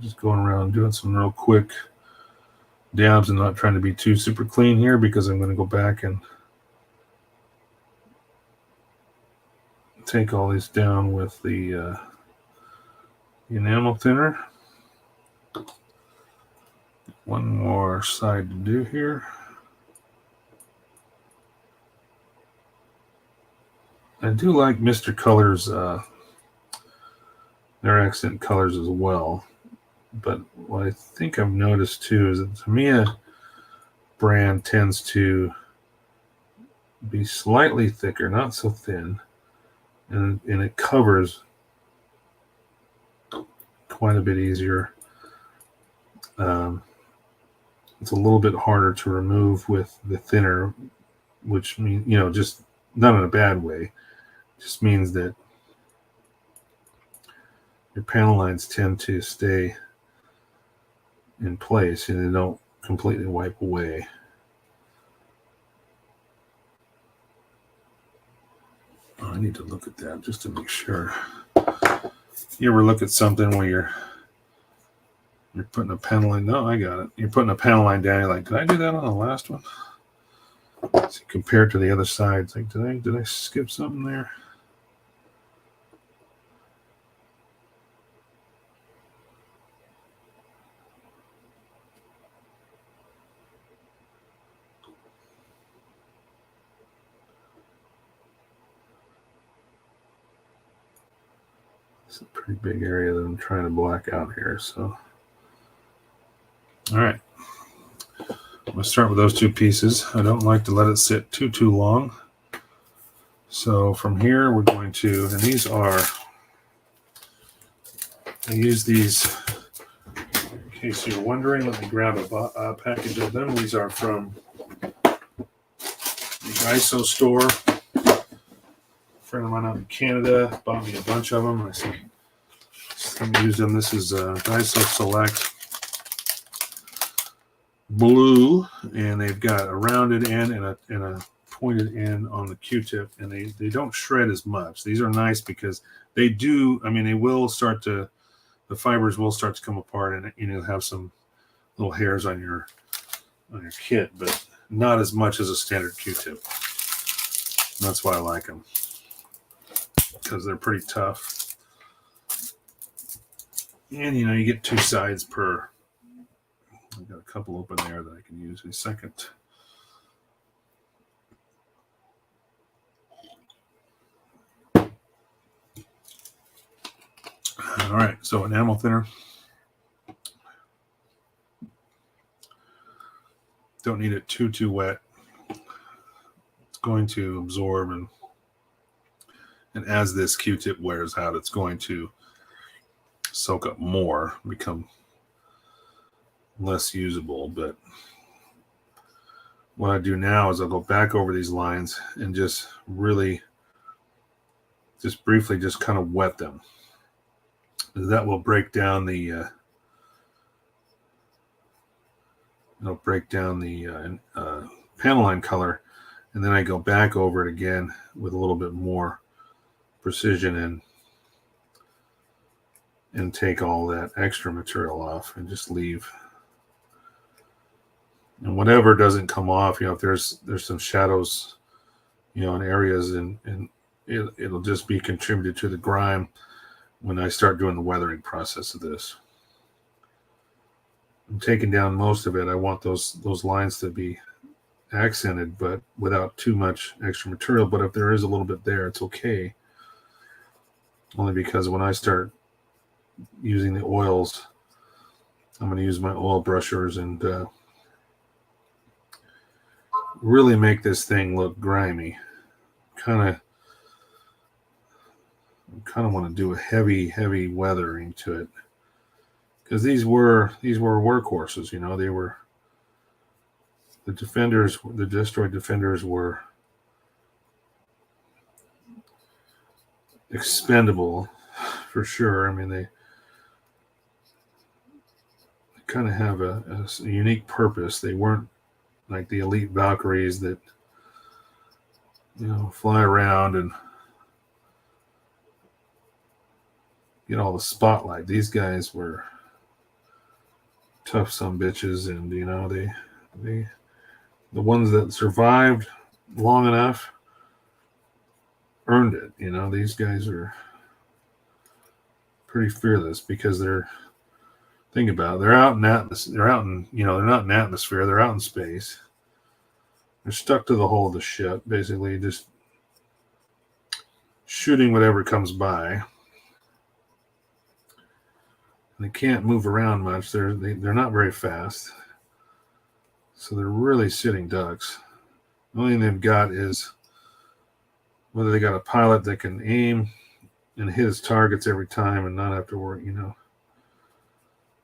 just going around doing some real quick dabs and not trying to be too super clean here, because I'm going to go back and take all these down with the enamel thinner. One more side to do here. I do like Mr. Colors, their accent colors as well. But what I think I've noticed too is that Tamiya brand tends to be slightly thicker, not so thin, and it covers quite a bit easier. It's a little bit harder to remove with the thinner, which means, just not in a bad way. Just means that your panel lines tend to stay in place and they don't completely wipe away. I need to look at that just to make sure. You ever look at something where you're putting a panel line? No, I got it. You're putting a panel line down. You're like, did I do that on the last one? So compared to the other side, it's like, did I skip something there? It's a pretty big area that I'm trying to black out here. So, all right. I'm going to start with those two pieces. I don't like to let it sit too long. So from here, we're going to, and these are, I use these, in case you're wondering, let me grab a package of them. These are from the ISO store. A friend of mine out in Canada bought me a bunch of them. I said, I use them. This is ISO Select Blue, and they've got a rounded end and a pointed end on the Q-tip, and they don't shred as much. These are nice because they do. I mean, they will start to, the fibers will start to come apart, and you'll have some little hairs on your kit, but not as much as a standard Q-tip. That's why I like them, because they're pretty tough. And you get two sides per. I've got a couple open there that I can use in a second. All right, so enamel thinner. Don't need it too wet. It's going to absorb, and as this Q-tip wears out, it's going to soak up more, become less usable. But what I do now is I'll go back over these lines and just briefly just kind of wet them. That will break down the panel line color, and then I go back over it again with a little bit more precision and take all that extra material off and just leave. And whatever doesn't come off, if there's some shadows, in areas, and it'll just be contributed to the grime when I start doing the weathering process of this. I'm taking down most of it. I want those lines to be accented, but without too much extra material. But if there is a little bit there, it's okay. Only because when I start using the oils, I'm going to use my oil brushers and really make this thing look grimy. Kind of want to do a heavy weathering to it, because these were workhorses. They were the Defenders. The Destroyed Defenders were expendable for sure. I mean, they kind of have a unique purpose. They weren't like the elite Valkyries that fly around and get all the spotlight. These guys were tough sumbitches, and they the ones that survived long enough earned it. These guys are pretty fearless because they're out in atmosphere. They're out in they're not in atmosphere. They're out in space. They're stuck to the hull of the ship, basically just shooting whatever comes by. They can't move around much. They're not very fast, so they're really sitting ducks. The only thing they've got is whether they got a pilot that can aim and hit his targets every time and not have to worry,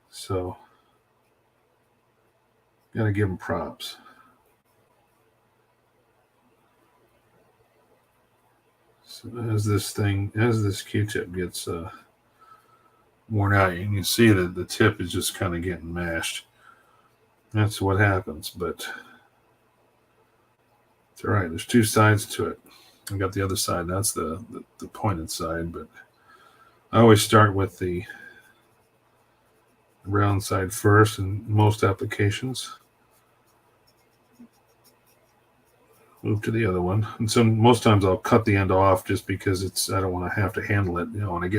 So, gotta give them props. So as this Q-tip gets worn out, you can see that the tip is just kind of getting mashed. That's what happens, but it's all right. There's two sides to it. I got the other side. That's the pointed side, but I always start with the round side first in most applications. Move to the other one. And most times I'll cut the end off just because I don't want to have to handle it. When I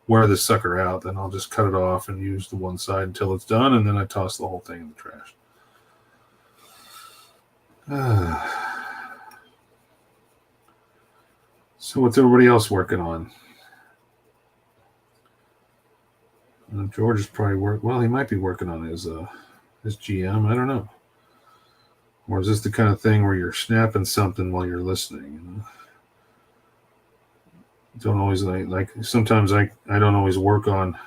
wear this sucker out, then I'll just cut it off and use the one side until it's done, and then I toss the whole thing in the trash. So what's everybody else working on? George is probably he might be working on his GM. I don't know. Or is this the kind of thing where you're snapping something while you're listening? Don't always like sometimes I don't always work on,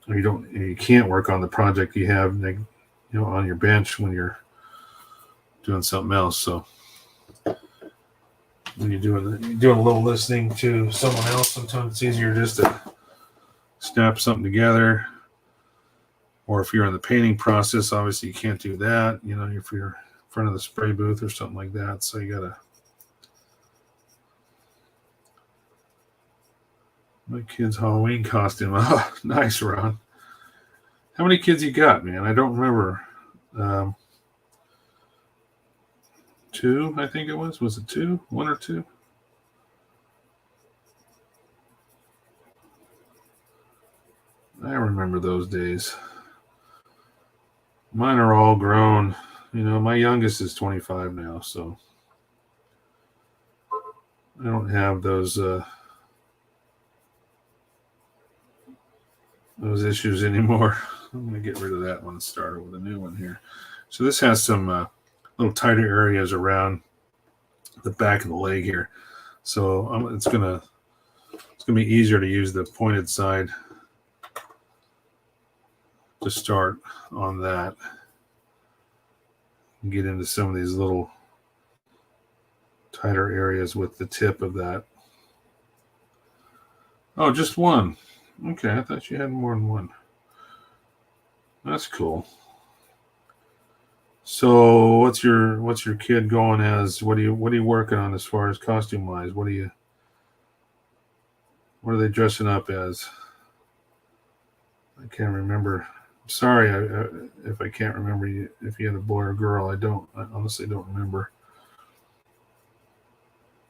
or you can't work on the project you have on your bench when you're doing something else. So when you're doing a little listening to someone else, sometimes it's easier just to snap something together. Or if you're in the painting process, obviously you can't do that. You know, if you're in front of the spray booth or something like that. So you gotta. My kid's Halloween costume. Oh, nice, Ron. How many kids you got, man? I don't remember. 2, I think it was. Was it 2? 1 or 2? I remember those days. Mine are all grown. You know, my youngest is 25 now, so I don't have those issues anymore. I'm going to get rid of that one and start with a new one here. So this has some little tighter areas around the back of the leg here. So it's gonna be easier to use the pointed side to start on that and get into some of these little tighter areas with the tip of that. Oh, just one. Okay, I thought you had more than one. That's cool. So what's your kid going as? What are you working on as far as costume wise? What are they dressing up as? I can't remember. Sorry if I can't remember if you had a boy or girl. I honestly don't remember.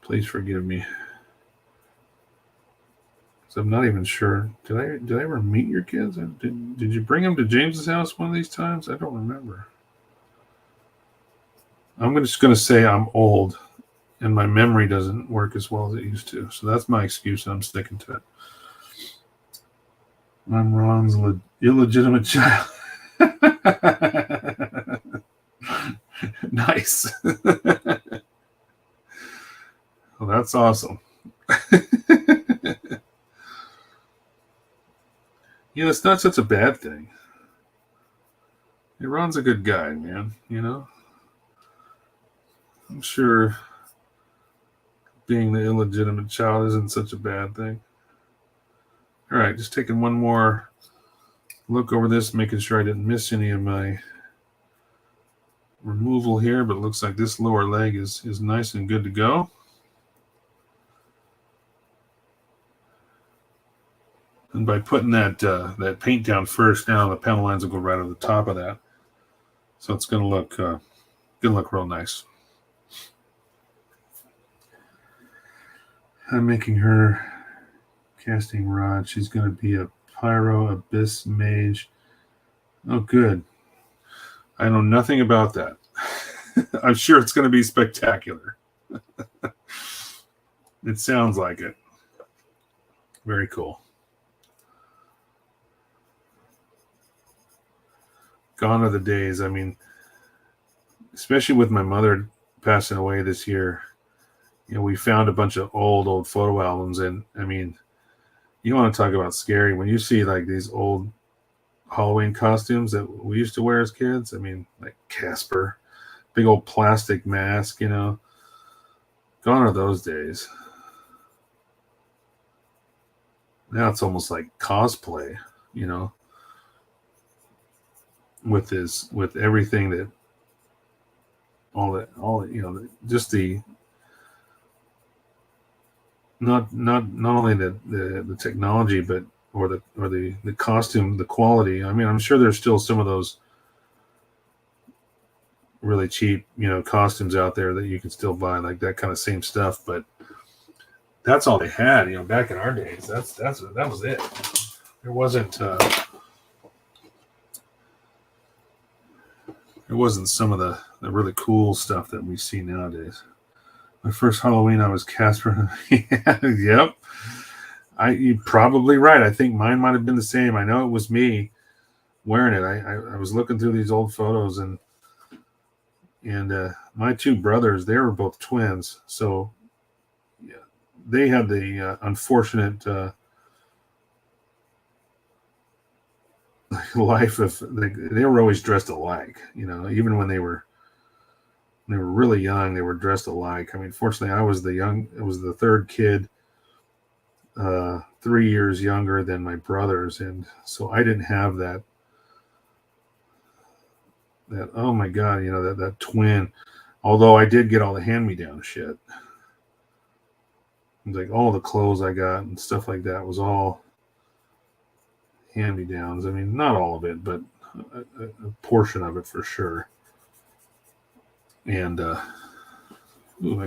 Please forgive me. So I'm not even sure. Did I ever meet your kids? Did you bring them to James's house one of these times? I don't remember. I'm just going to say I'm old and my memory doesn't work as well as it used to. So that's my excuse. I'm sticking to it. I'm Ron's illegitimate child. Nice. Well, that's awesome. You know, it's not such a bad thing. Hey, Ron's a good guy, man. You know, I'm sure being the illegitimate child isn't such a bad thing. All right, just taking one more look over this, making sure I didn't miss any of my removal here, but it looks like this lower leg is nice and good to go. And by putting that paint down first, now the panel lines will go right over the top of that. So it's going to look real nice. I'm making her casting rod. She's going to be a Pyro Abyss Mage. Oh, good. I know nothing about that. I'm sure it's going to be spectacular. It sounds like it. Very cool. Gone are the days. I mean, especially with my mother passing away this year, you know, we found a bunch of old photo albums, and I mean, you want to talk about scary when you see like these old Halloween costumes that we used to wear as kids. I mean, like Casper, big old plastic mask, you know. Gone are those days. Now it's almost like cosplay, you know, with everything that all you know, just the not only the technology, but or the costume, the quality. I mean, I'm sure there's still some of those really cheap, you know, costumes out there that you can still buy, like that kind of same stuff, but that's all they had, you know, back in our days. That was it. There wasn't some of the really cool stuff that we see nowadays. My first Halloween, I was Casper. Yep. You're probably right. I think mine might have been the same. I know it was me wearing it. I was looking through these old photos, and my two brothers, they were both twins. So yeah, they had the unfortunate life of they were always dressed alike, you know, even when they were They were really young. They were dressed alike. I mean, fortunately, I was the third kid, 3 years younger than my brothers, and so I didn't have that. Oh my God, that twin. Although I did get all the hand-me-down shit. It was like all the clothes I got and stuff like that was all hand-me-downs. I mean, not all of it, but a portion of it for sure. And I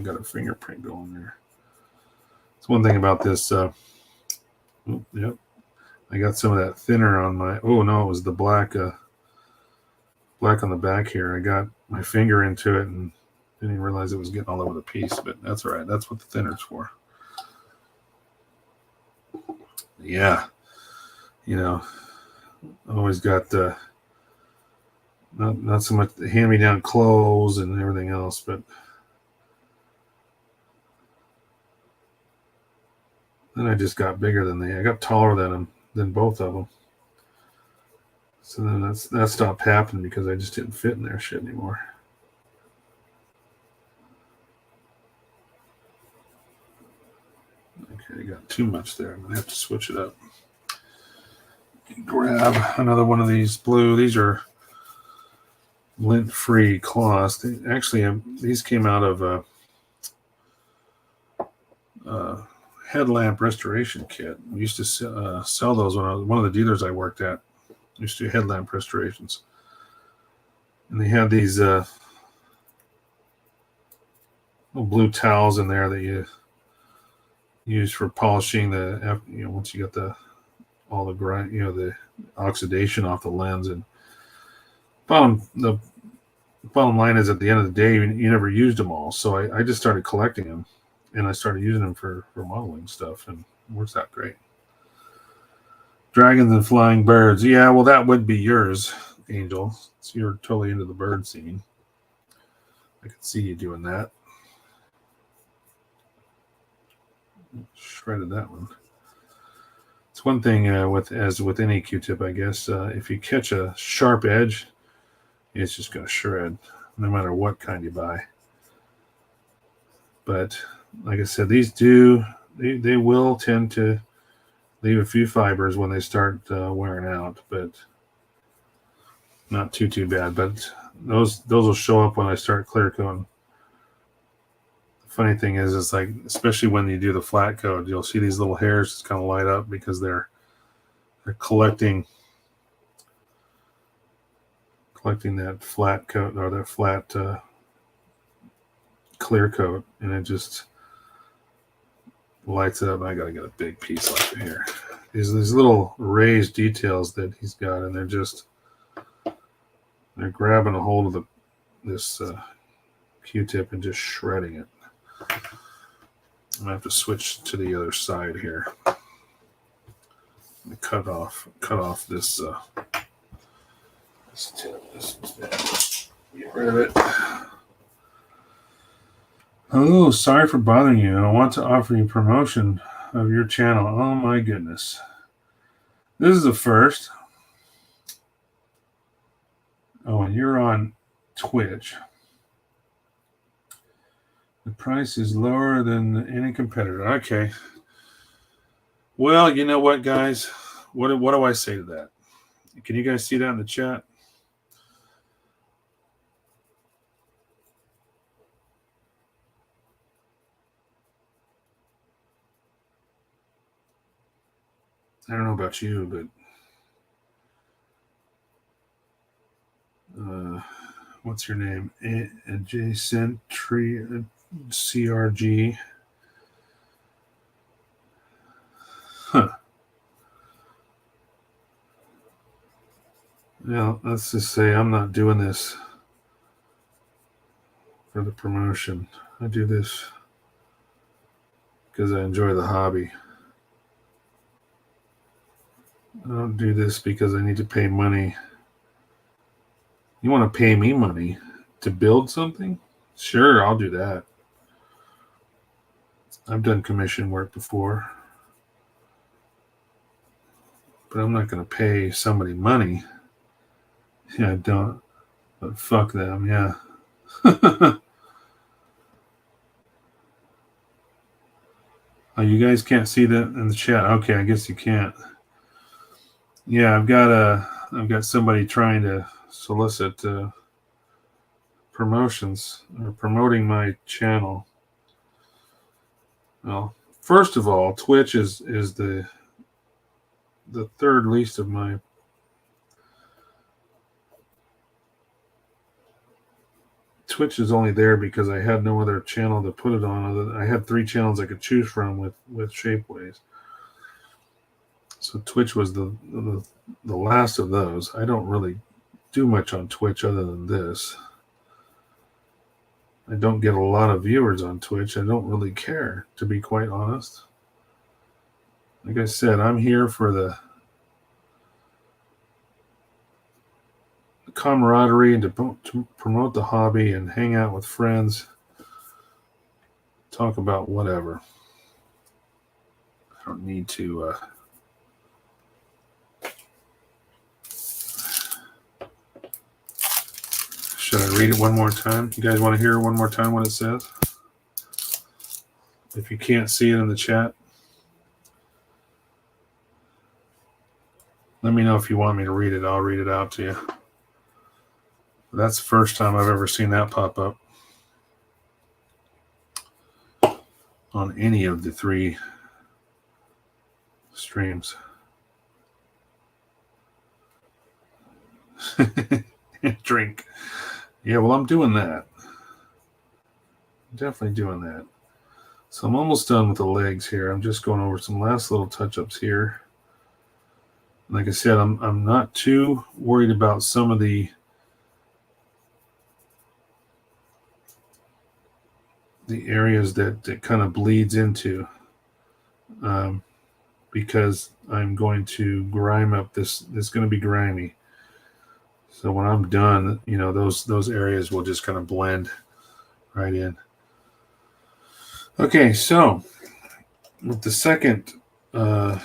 got a fingerprint going there. It's one thing about this. Yep, I got some of that thinner on my. Oh no, it was the black on the back here. I got my finger into it and didn't even realize it was getting all over the piece, but that's all right. That's what the thinner's for. Yeah, always got not so much the hand-me-down clothes and everything else, but then I just got bigger than I got taller than both of them. So then that stopped happening because I just didn't fit in their shit anymore. Okay, I got too much there. I'm gonna have to switch it up. Grab another one of these blue. These are lint-free cloths. These came out of a headlamp restoration kit. We used to sell those when I was one of the dealers I worked at. Used to do headlamp restorations, and they had these little blue towels in there that you use for polishing once you got all the grind, the oxidation off the lens. And the bottom line is, at the end of the day, you never used them all. So I just started collecting them, and I started using them for modeling stuff, and it works out great. Dragons and flying birds. Yeah, well, that would be yours, Angel. So you're totally into the bird scene. I could see you doing that. Shredded that one. It's one thing with any Q-tip, I guess. If you catch a sharp edge, it's just going to shred, no matter what kind you buy. But like I said, these they will tend to leave a few fibers when they start wearing out, but not too bad. But those will show up when I start clear coating. The funny thing is like, especially when you do the flat coat, you'll see these little hairs just kind of light up because they're collecting that flat coat or that flat clear coat, and it just lights it up. I gotta get a big piece like here. These little raised details that he's got, and they're grabbing a hold of this Q-tip and just shredding it. I'm gonna have to switch to the other side here. Cut off this tip. Get rid of it. Oh, sorry for bothering you. I want to offer you promotion of your channel. Oh my goodness. This is the first. Oh, and you're on Twitch. The price is lower than any competitor. Okay. Well, you know what, guys? What do I say to that? Can you guys see that in the chat? I don't know about you, but what's your name? Adjacent Tree CRG. Huh. Well, let's just say I'm not doing this for the promotion. I do this because I enjoy the hobby. I don't do this because I need to pay money. You want to pay me money to build something? Sure, I'll do that. I've done commission work before. But I'm not going to pay somebody money. Yeah, I don't. But fuck them, yeah. Oh, you guys can't see that in the chat. Okay, I guess you can't. Yeah, I've got somebody trying to solicit promotions or promoting my channel. Well, first of all, Twitch is the third least of my Twitch is only there because I had no other channel to put it on. I had 3 channels I could choose from with Shapeways. So Twitch was the last of those. I don't really do much on Twitch other than this. I don't get a lot of viewers on Twitch. I don't really care, to be quite honest. Like I said, I'm here for the camaraderie and to promote the hobby and hang out with friends, talk about whatever. I don't need to should I read it one more time? You guys want to hear one more time what it says? If you can't see it in the chat, let me know if you want me to read it. I'll read it out to you. That's the first time I've ever seen that pop up on any of the 3 streams. Drink. Yeah, well, I'm doing that. Definitely doing that. So I'm almost done with the legs here. I'm just going over some last little touch-ups here. Like I said, I'm not too worried about some of the areas that kind of bleeds into, because I'm going to grime up this. It's going to be grimy. So when I'm done, those areas will just kind of blend right in. Okay, so with the second of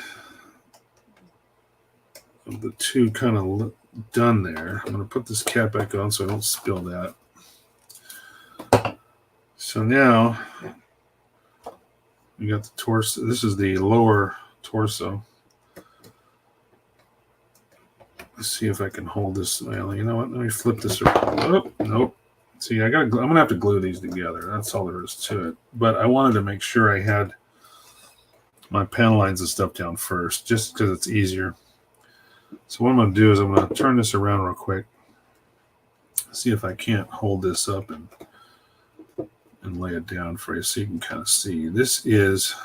the 2 kind of done there, I'm going to put this cap back on so I don't spill that. So now we got the torso. This is the lower torso. Let's see if I can hold this. Well, you know what? Let me flip this around. Oh, nope. See, I'm going to have to glue these together. That's all there is to it. But I wanted to make sure I had my panel lines and stuff down first, just because it's easier. So what I'm going to do is I'm going to turn this around real quick. See if I can't hold this up and lay it down for you so you can kind of see. This is,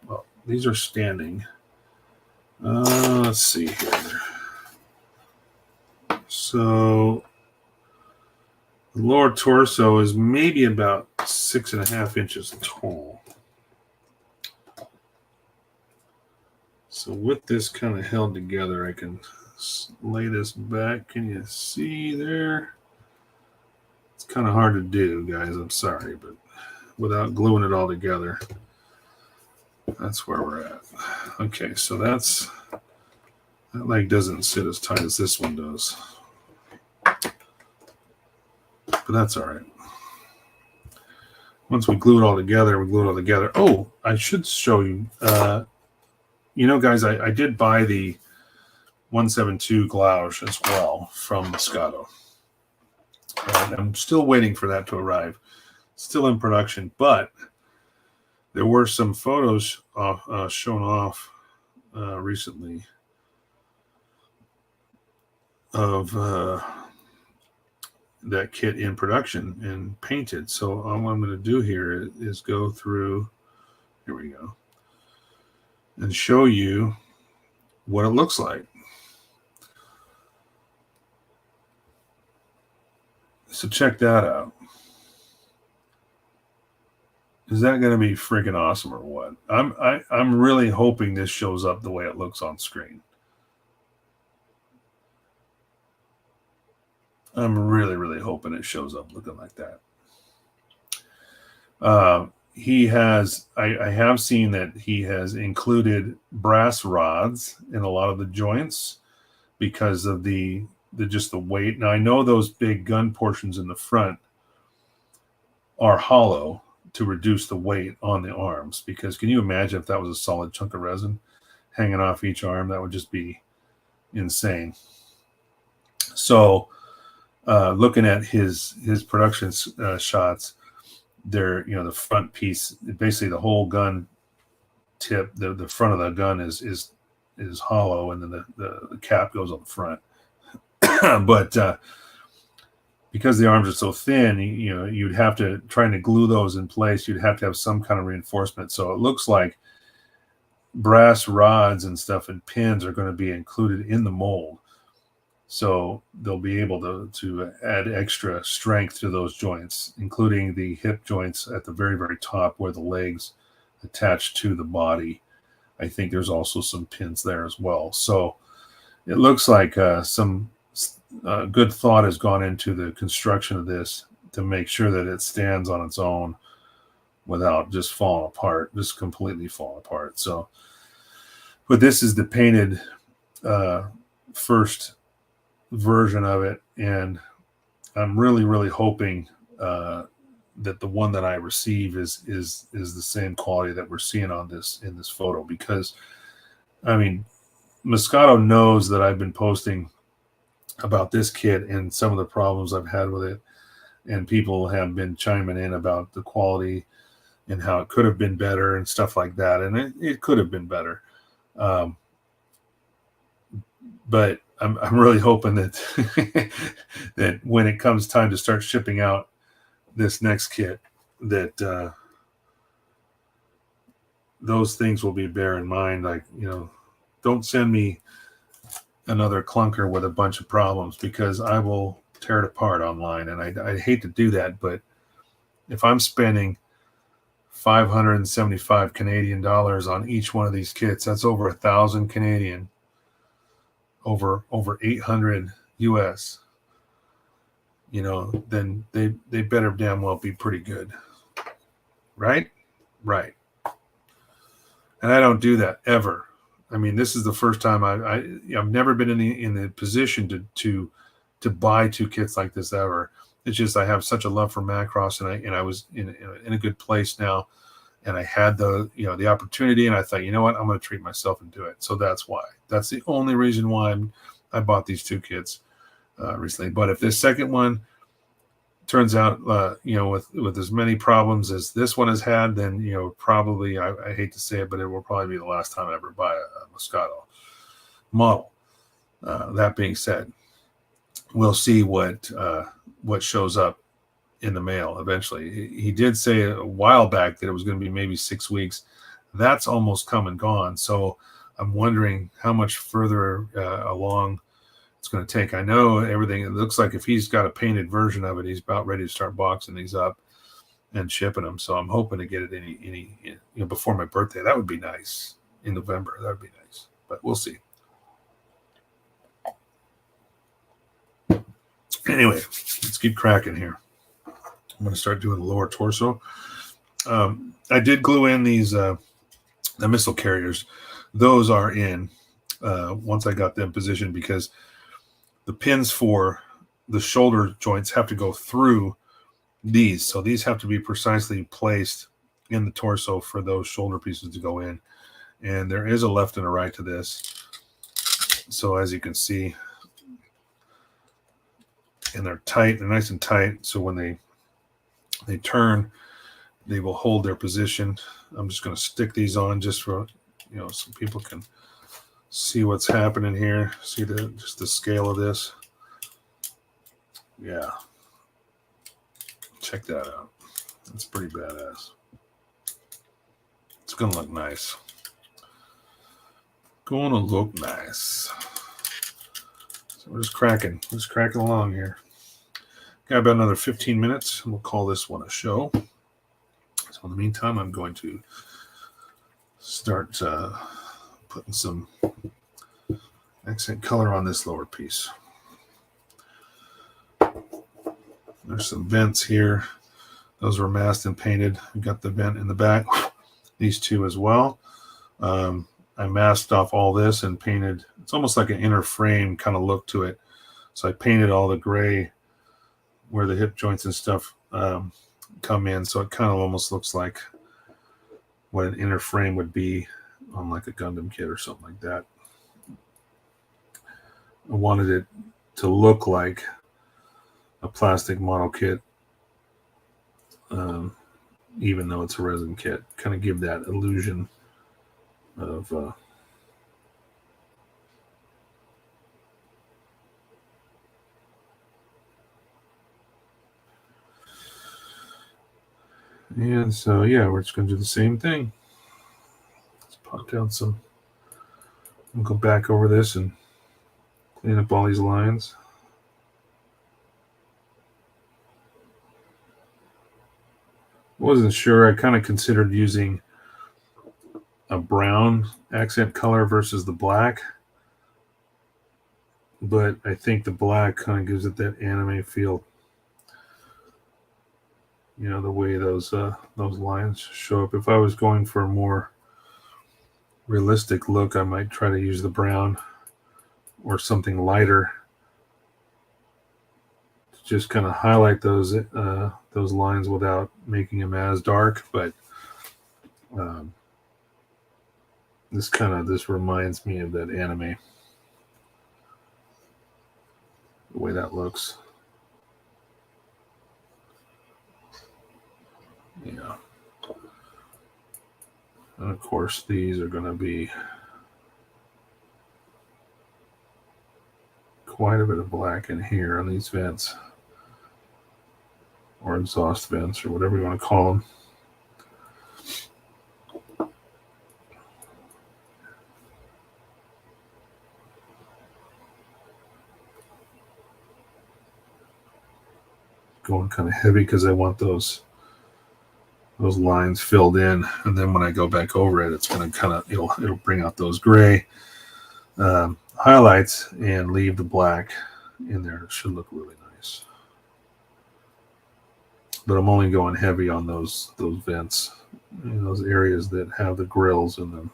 well, these are standing. Let's see here. So the lower torso is maybe about 6.5 inches tall. So with this kind of held together, I can lay this back. Can you see there? It's kind of hard to do, guys. I'm sorry, but without gluing it all together, that's where we're at. Okay, so that leg doesn't sit as tight as this one does. But that's all right. Once we glue it all together, Oh, I should show you. Guys, I did buy the 172 gouge as well from Moscato. And I'm still waiting for that to arrive. Still in production, but there were some photos shown off recently of that kit in production and painted. So all I'm going to do here is go through, here we go, and show you what it looks like. So check that out. Is that going to be freaking awesome or what? I'm really hoping this shows up the way it looks on screen. I'm really, really hoping it shows up looking like that. He has, I have seen that he has included brass rods in a lot of the joints because of just the weight. Now I know those big gun portions in the front are hollow to reduce the weight on the arms, because can you imagine if that was a solid chunk of resin hanging off each arm? That would just be insane. So looking at his production shots, there, the front piece, basically the whole gun tip, the front of the gun is hollow, and then the cap goes on the front. But because the arms are so thin, you'd have to, trying to glue those in place, you'd have to have some kind of reinforcement. So it looks like brass rods and stuff and pins are going to be included in the mold. So they'll be able to add extra strength to those joints, including the hip joints at the very, very top where the legs attach to the body. I think there's also some pins there as well. So it looks like some good thought has gone into the construction of this to make sure that it stands on its own without just falling apart, just completely falling apart. So, but this is the painted first version of it, and I'm really, really hoping that the one that I receive is the same quality that we're seeing on this in this photo, because I mean, Moscato knows that I've been posting about this kit and some of the problems I've had with it, and people have been chiming in about the quality and how it could have been better and stuff like that, and it could have been better, but I'm really hoping that that when it comes time to start shipping out this next kit, that those things will be bear in mind. Like, don't send me another clunker with a bunch of problems, because I will tear it apart online, and I hate to do that. But if I'm spending 575 Canadian dollars on each one of these kits, that's over 1,000 Canadian, over 800 US, then they better damn well be pretty good, right? And I don't do that ever. I mean, this is the first time I've never been in the position to buy two kits like this ever. It's just I have such a love for Macross, and I was in a good place now, and I had the opportunity, and I thought, you know what, I'm going to treat myself and do it. So that's why. That's the only reason why I bought these two kits recently. But if this second one turns out with as many problems as this one has had, then probably, I hate to say it, but it will probably be the last time I ever buy a Moscato model. That being said, we'll see what shows up in the mail eventually. He did say a while back that it was going to be maybe 6 weeks. That's almost come and gone. So I'm wondering how much further along it's going to take. I know everything. It looks like if he's got a painted version of it, he's about ready to start boxing these up and shipping them. So I'm hoping to get it any before my birthday. That would be nice in November. That would be nice, but we'll see. Anyway, let's keep cracking here. I'm going to start doing the lower torso. I did glue in these the missile carriers. Those are in once I got them positioned, because the pins for the shoulder joints have to go through these. So these have to be precisely placed in the torso for those shoulder pieces to go in. And there is a left and a right to this. So as you can see, and they're tight, they're nice and tight. So when they turn, they will hold their position. I'm just going to stick these on just for, so people can see what's happening here. See just the scale of this. Yeah. Check that out. That's pretty badass. It's going to look nice. Going to look nice. So we're just cracking along here. Got about another 15 minutes, and we'll call this one a show. So in the meantime, I'm going to start putting some accent color on this lower piece. There's some vents here. Those were masked and painted. We got the vent in the back. These two as well. I masked off all this and painted. It's almost like an inner frame kind of look to it. So I painted all the gray where the hip joints and stuff come in, so it kind of almost looks like what an inner frame would be on like a Gundam kit or something like that. I wanted it to look like a plastic model kit, even though it's a resin kit. Kind of give that illusion of and so yeah, we're just going to do the same thing. Let's pop down some. We'll go back over this and clean up all these lines. Wasn't sure. I kind of considered using a brown accent color versus the black, but I think the black kind of gives it that anime feel. You know, the way those lines show up. If I was going for a more realistic look, I might try to use the brown or something lighter to just kind of highlight those lines without making them as dark. But this reminds me of that anime, the way that looks. Yeah. And of course, these are going to be quite a bit of black in here on these vents, or exhaust vents, or whatever you want to call them. Going kind of heavy because I want those lines filled in, and then when I go back over it, it's going to kind of it'll bring out those gray highlights and leave the black in there. It should look really nice. But I'm only going heavy on those vents, in those areas that have the grills in them.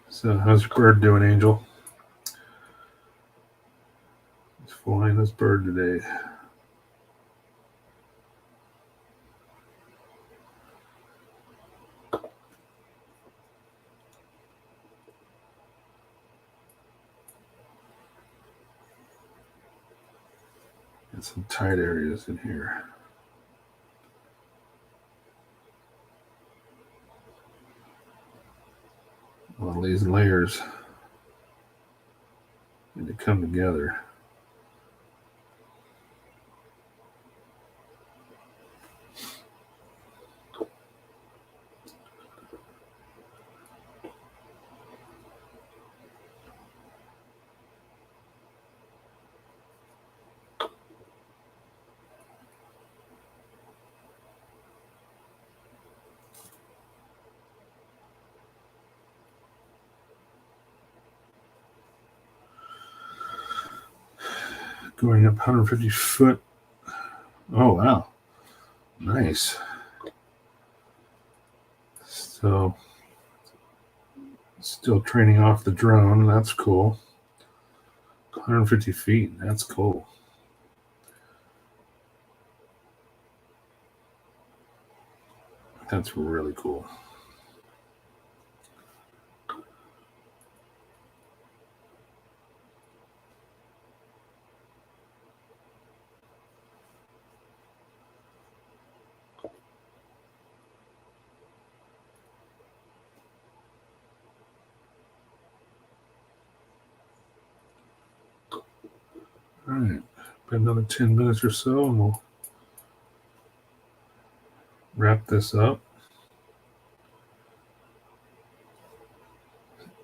So how's your bird doing, Angel? He's flying this bird today. Got some tight areas in here. All these layers need to come together. Going up 150 foot. Oh, wow. Nice. So, still training off the drone. That's cool. 150 feet. That's cool. That's really cool. All right, about another 10 minutes or so, and we'll wrap this up.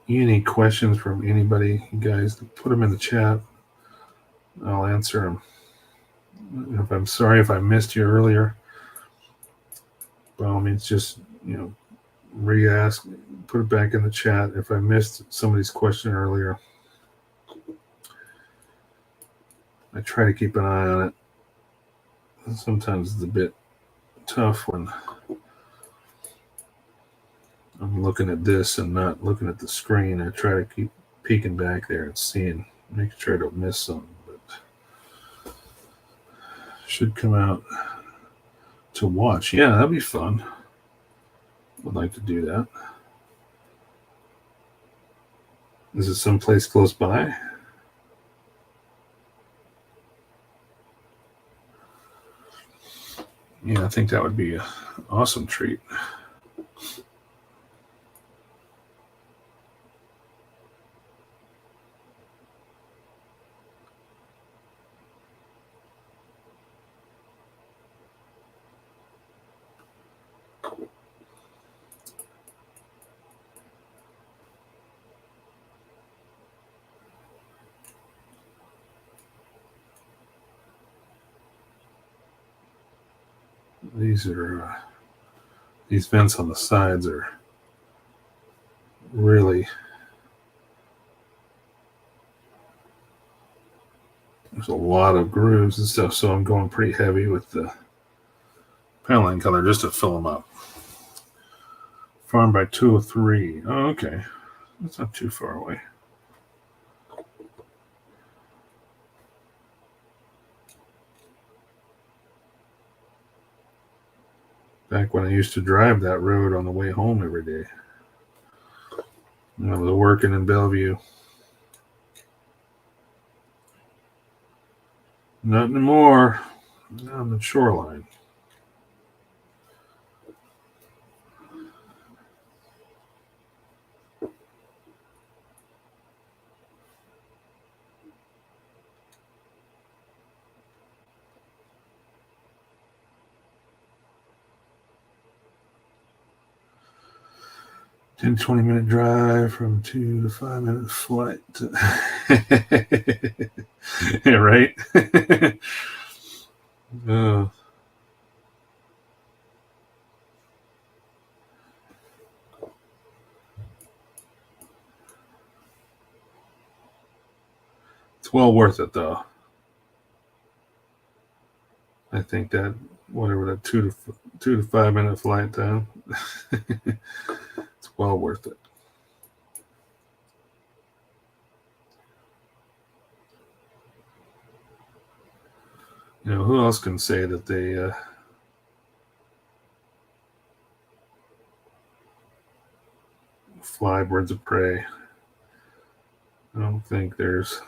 Any questions from anybody, you guys, put them in the chat. I'll answer them. If I'm sorry if I missed you earlier, by all means, just re-ask, put it back in the chat if I missed somebody's question earlier. I try to keep an eye on it. Sometimes it's a bit tough when I'm looking at this and not looking at the screen. I try to keep peeking back there and seeing, making sure I don't miss something. But should come out to watch. Yeah, that'd be fun. Would like to do that. Is it someplace close by? Yeah, I think that would be an awesome treat. These vents on the sides are really, there's a lot of grooves and stuff, so I'm going pretty heavy with the paneling color just to fill them up. Farm by 203. Oh, okay. That's not too far away. Back when I used to drive that road on the way home every day. When I was working in Bellevue. Not anymore. Now I'm in Shoreline. Ten 20-minute drive from 2 to 5 minute flight. Yeah, right? It's well worth it, though. I think that whatever that 2 to 5 minute flight time, it's well worth it. You know, who else can say that they fly birds of prey? I don't think there's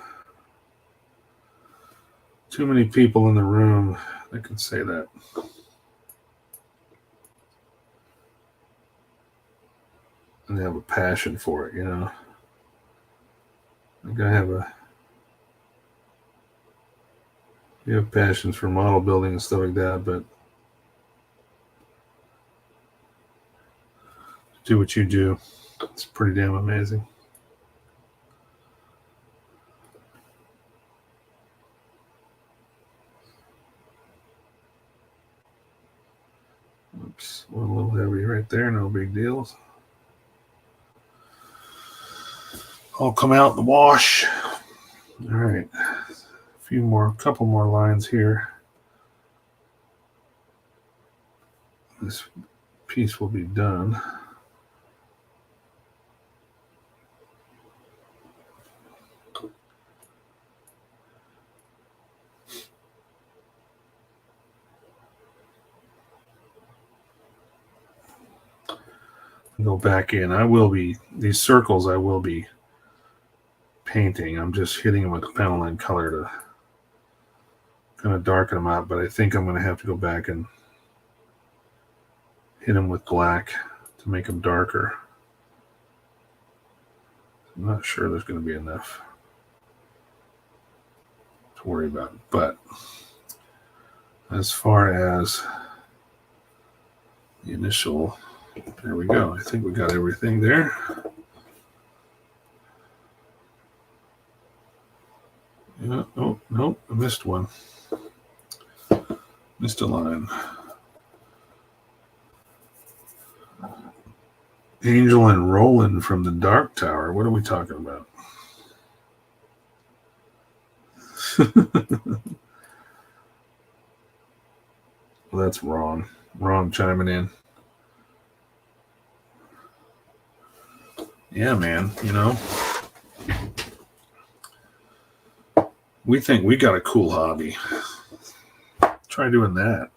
too many people in the room that can say that. And they have a passion for it, you know. Like I have you have passions for model building and stuff like that, but do what you do, it's pretty damn amazing. Oops, a little heavy right there, no big deals. I'll come out in the wash. All right, couple more lines here. This piece will be done. Go back in. These circles I will be painting. I'm just hitting them with panel line color to kind of darken them out, but I think I'm going to have to go back and hit them with black to make them darker. I'm not sure there's going to be enough to worry about, but as far as the initial, there we go. I think we got everything there. Yeah, oh, nope, I missed one. Missed a line. Angel and Roland from the Dark Tower. What are we talking about? Well, that's wrong. Wrong chiming in. Yeah, man, we think we got a cool hobby. Try doing that.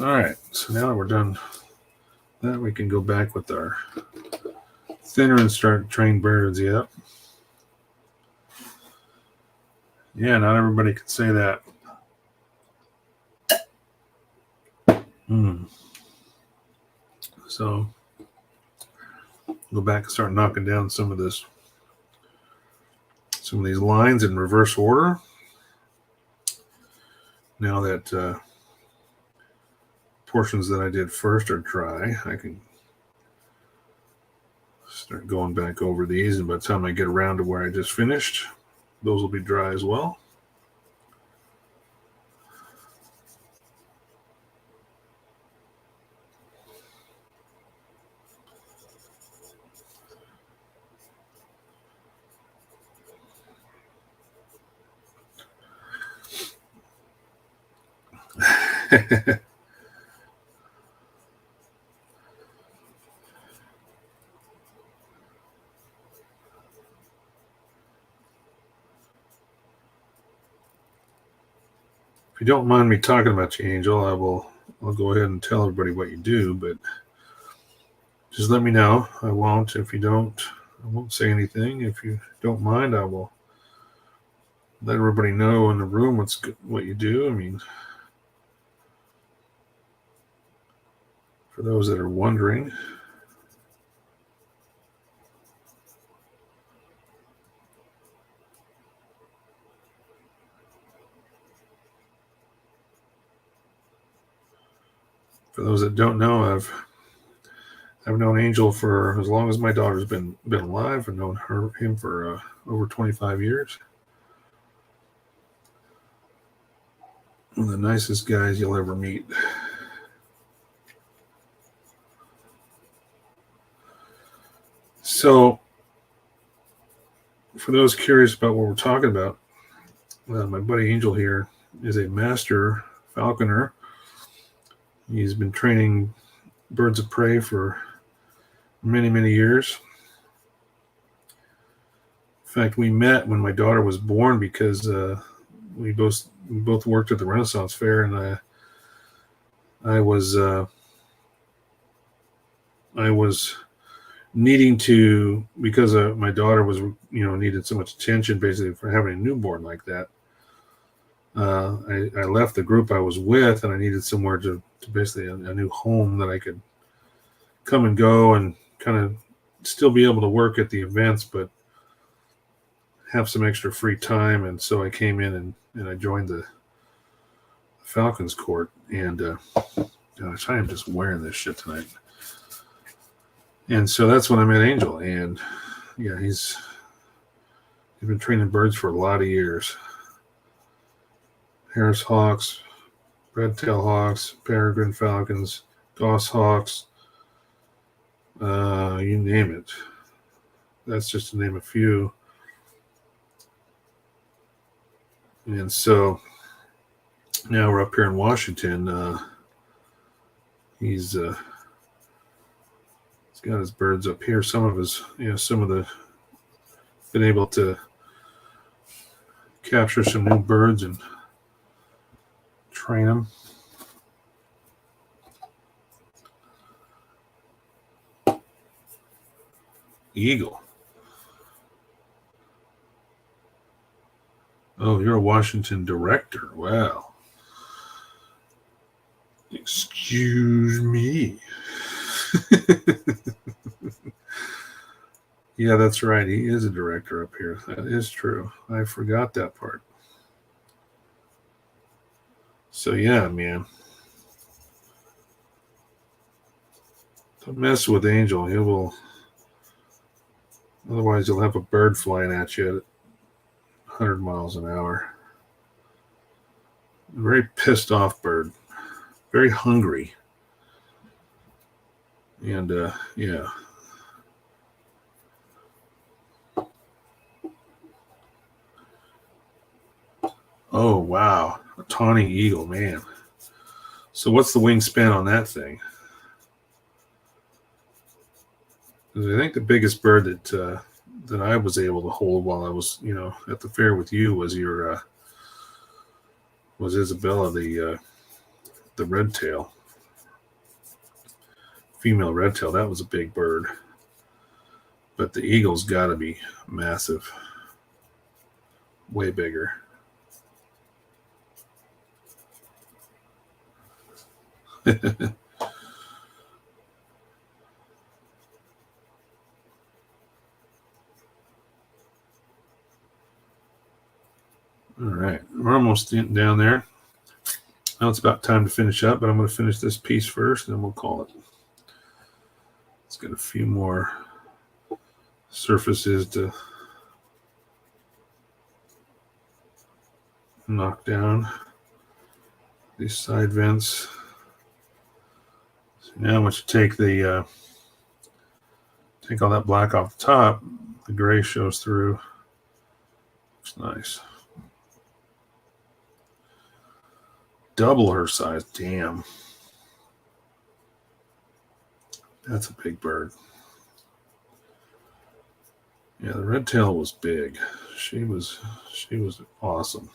All right, so now that we're done that, we can go back with our thinner and start train birds. Yep. Yeah, not everybody can say that. So go back and start knocking down some of these lines in reverse order. Now that portions that I did first are dry, I can start going back over these, and by the time I get around to where I just finished, those will be dry as well. If you don't mind me talking about you, Angel, I'll go ahead and tell everybody what you do, but just let me know. I won't. If you don't, I won't say anything. If you don't mind, I will let everybody know in the room what you do. I mean, for those that are wondering. For those that don't know, I've known Angel for as long as my daughter's been alive. I've known him for over 25 years. One of the nicest guys you'll ever meet. So, for those curious about what we're talking about, my buddy Angel here is a master falconer. He's been training birds of prey for many, many years. In fact, we met when my daughter was born because we both worked at the Renaissance Fair, and I was needing to, because my daughter was needed so much attention basically for having a newborn like that. I left the group I was with, and I needed somewhere to basically a new home that I could come and go and kind of still be able to work at the events, but have some extra free time. And so I came in and I joined the Falcons Court. And gosh, I am just wearing this shit tonight. And so that's when I met Angel. And yeah, he's been training birds for a lot of years. Harris hawks, red-tailed hawks, peregrine falcons, goshawks, you name it. That's just to name a few. And so now we're up here in Washington. He's got his birds up here. Some of the been able to capture some new birds and train them. Eagle. Oh, you're a Washington director. Wow. Excuse me. Yeah, that's right. He is a director up here. That is true. I forgot that part. So yeah, man. Don't mess with Angel. He will. Otherwise, you'll have a bird flying at you at 100 miles an hour. A very pissed off bird. Very hungry. And yeah. tawny eagle, man. So what's the wingspan on that thing? Because I think the biggest bird that I was able to hold while I was, at the fair with you was was Isabella, the red tail, female red tail. That was a big bird. But the eagle's got to be massive, way bigger. All right, we're almost down there. Now it's about time to finish up, but I'm going to finish this piece first, and then we'll call it. Let's get a few more surfaces to knock down these side vents. So now once you take take all that black off the top, the gray shows through. Looks nice. Double her size. Damn. That's a big bird. Yeah, the red tail was big. She was awesome.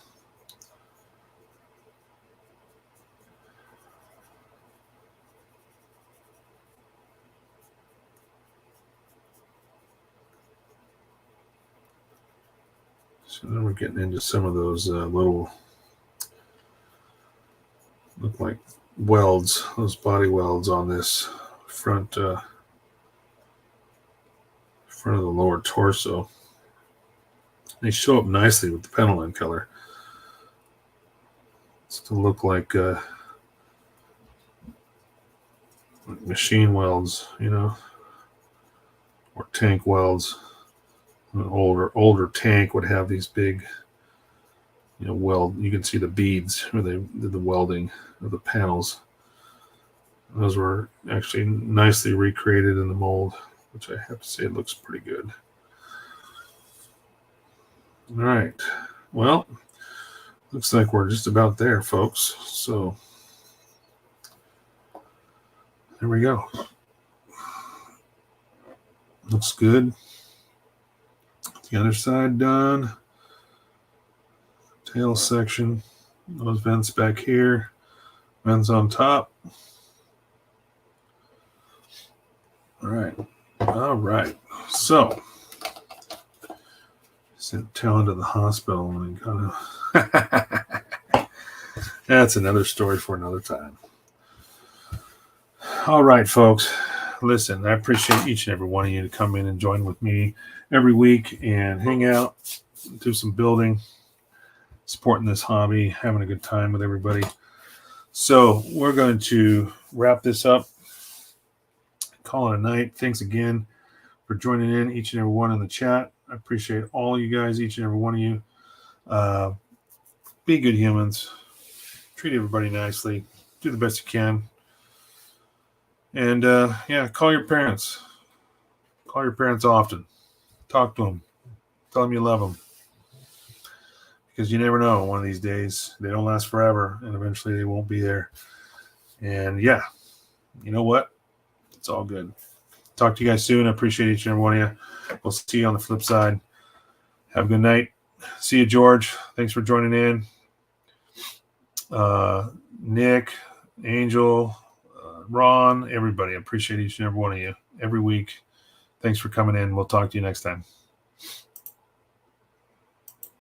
So then we're getting into some of those little, look like welds, those body welds on this front of the lower torso. They show up nicely with the pennilyn color. It's to look like machine welds, or tank welds. An older tank would have these big, weld. You can see the beads where they did the welding of the panels. Those were actually nicely recreated in the mold, which I have to say looks pretty good. All right. Well, looks like we're just about there, folks. So there we go. Looks good. The other side done. Tail section. Those vents back here. Vents on top. All right. So, sent Talon to the hospital and kind of. That's another story for another time. All right, folks. Listen, I appreciate each and every one of you to come in and join with me every week and hang out, do some building, supporting this hobby, having a good time with everybody. So we're going to wrap this up, call it a night. Thanks again for joining in, each and every one in the chat. I appreciate all you guys, each and every one of you. Be good humans. Treat everybody nicely. Do the best you can. And, call your parents. Call your parents often. Talk to them. Tell them you love them. Because you never know, one of these days, they don't last forever, and eventually they won't be there. And, you know what? It's all good. Talk to you guys soon. I appreciate each and every one of you. We'll see you on the flip side. Have a good night. See you, George. Thanks for joining in. Nick, Angel, Ron, everybody. I appreciate each and every one of you every week. Thanks for coming in. We'll talk to you next time.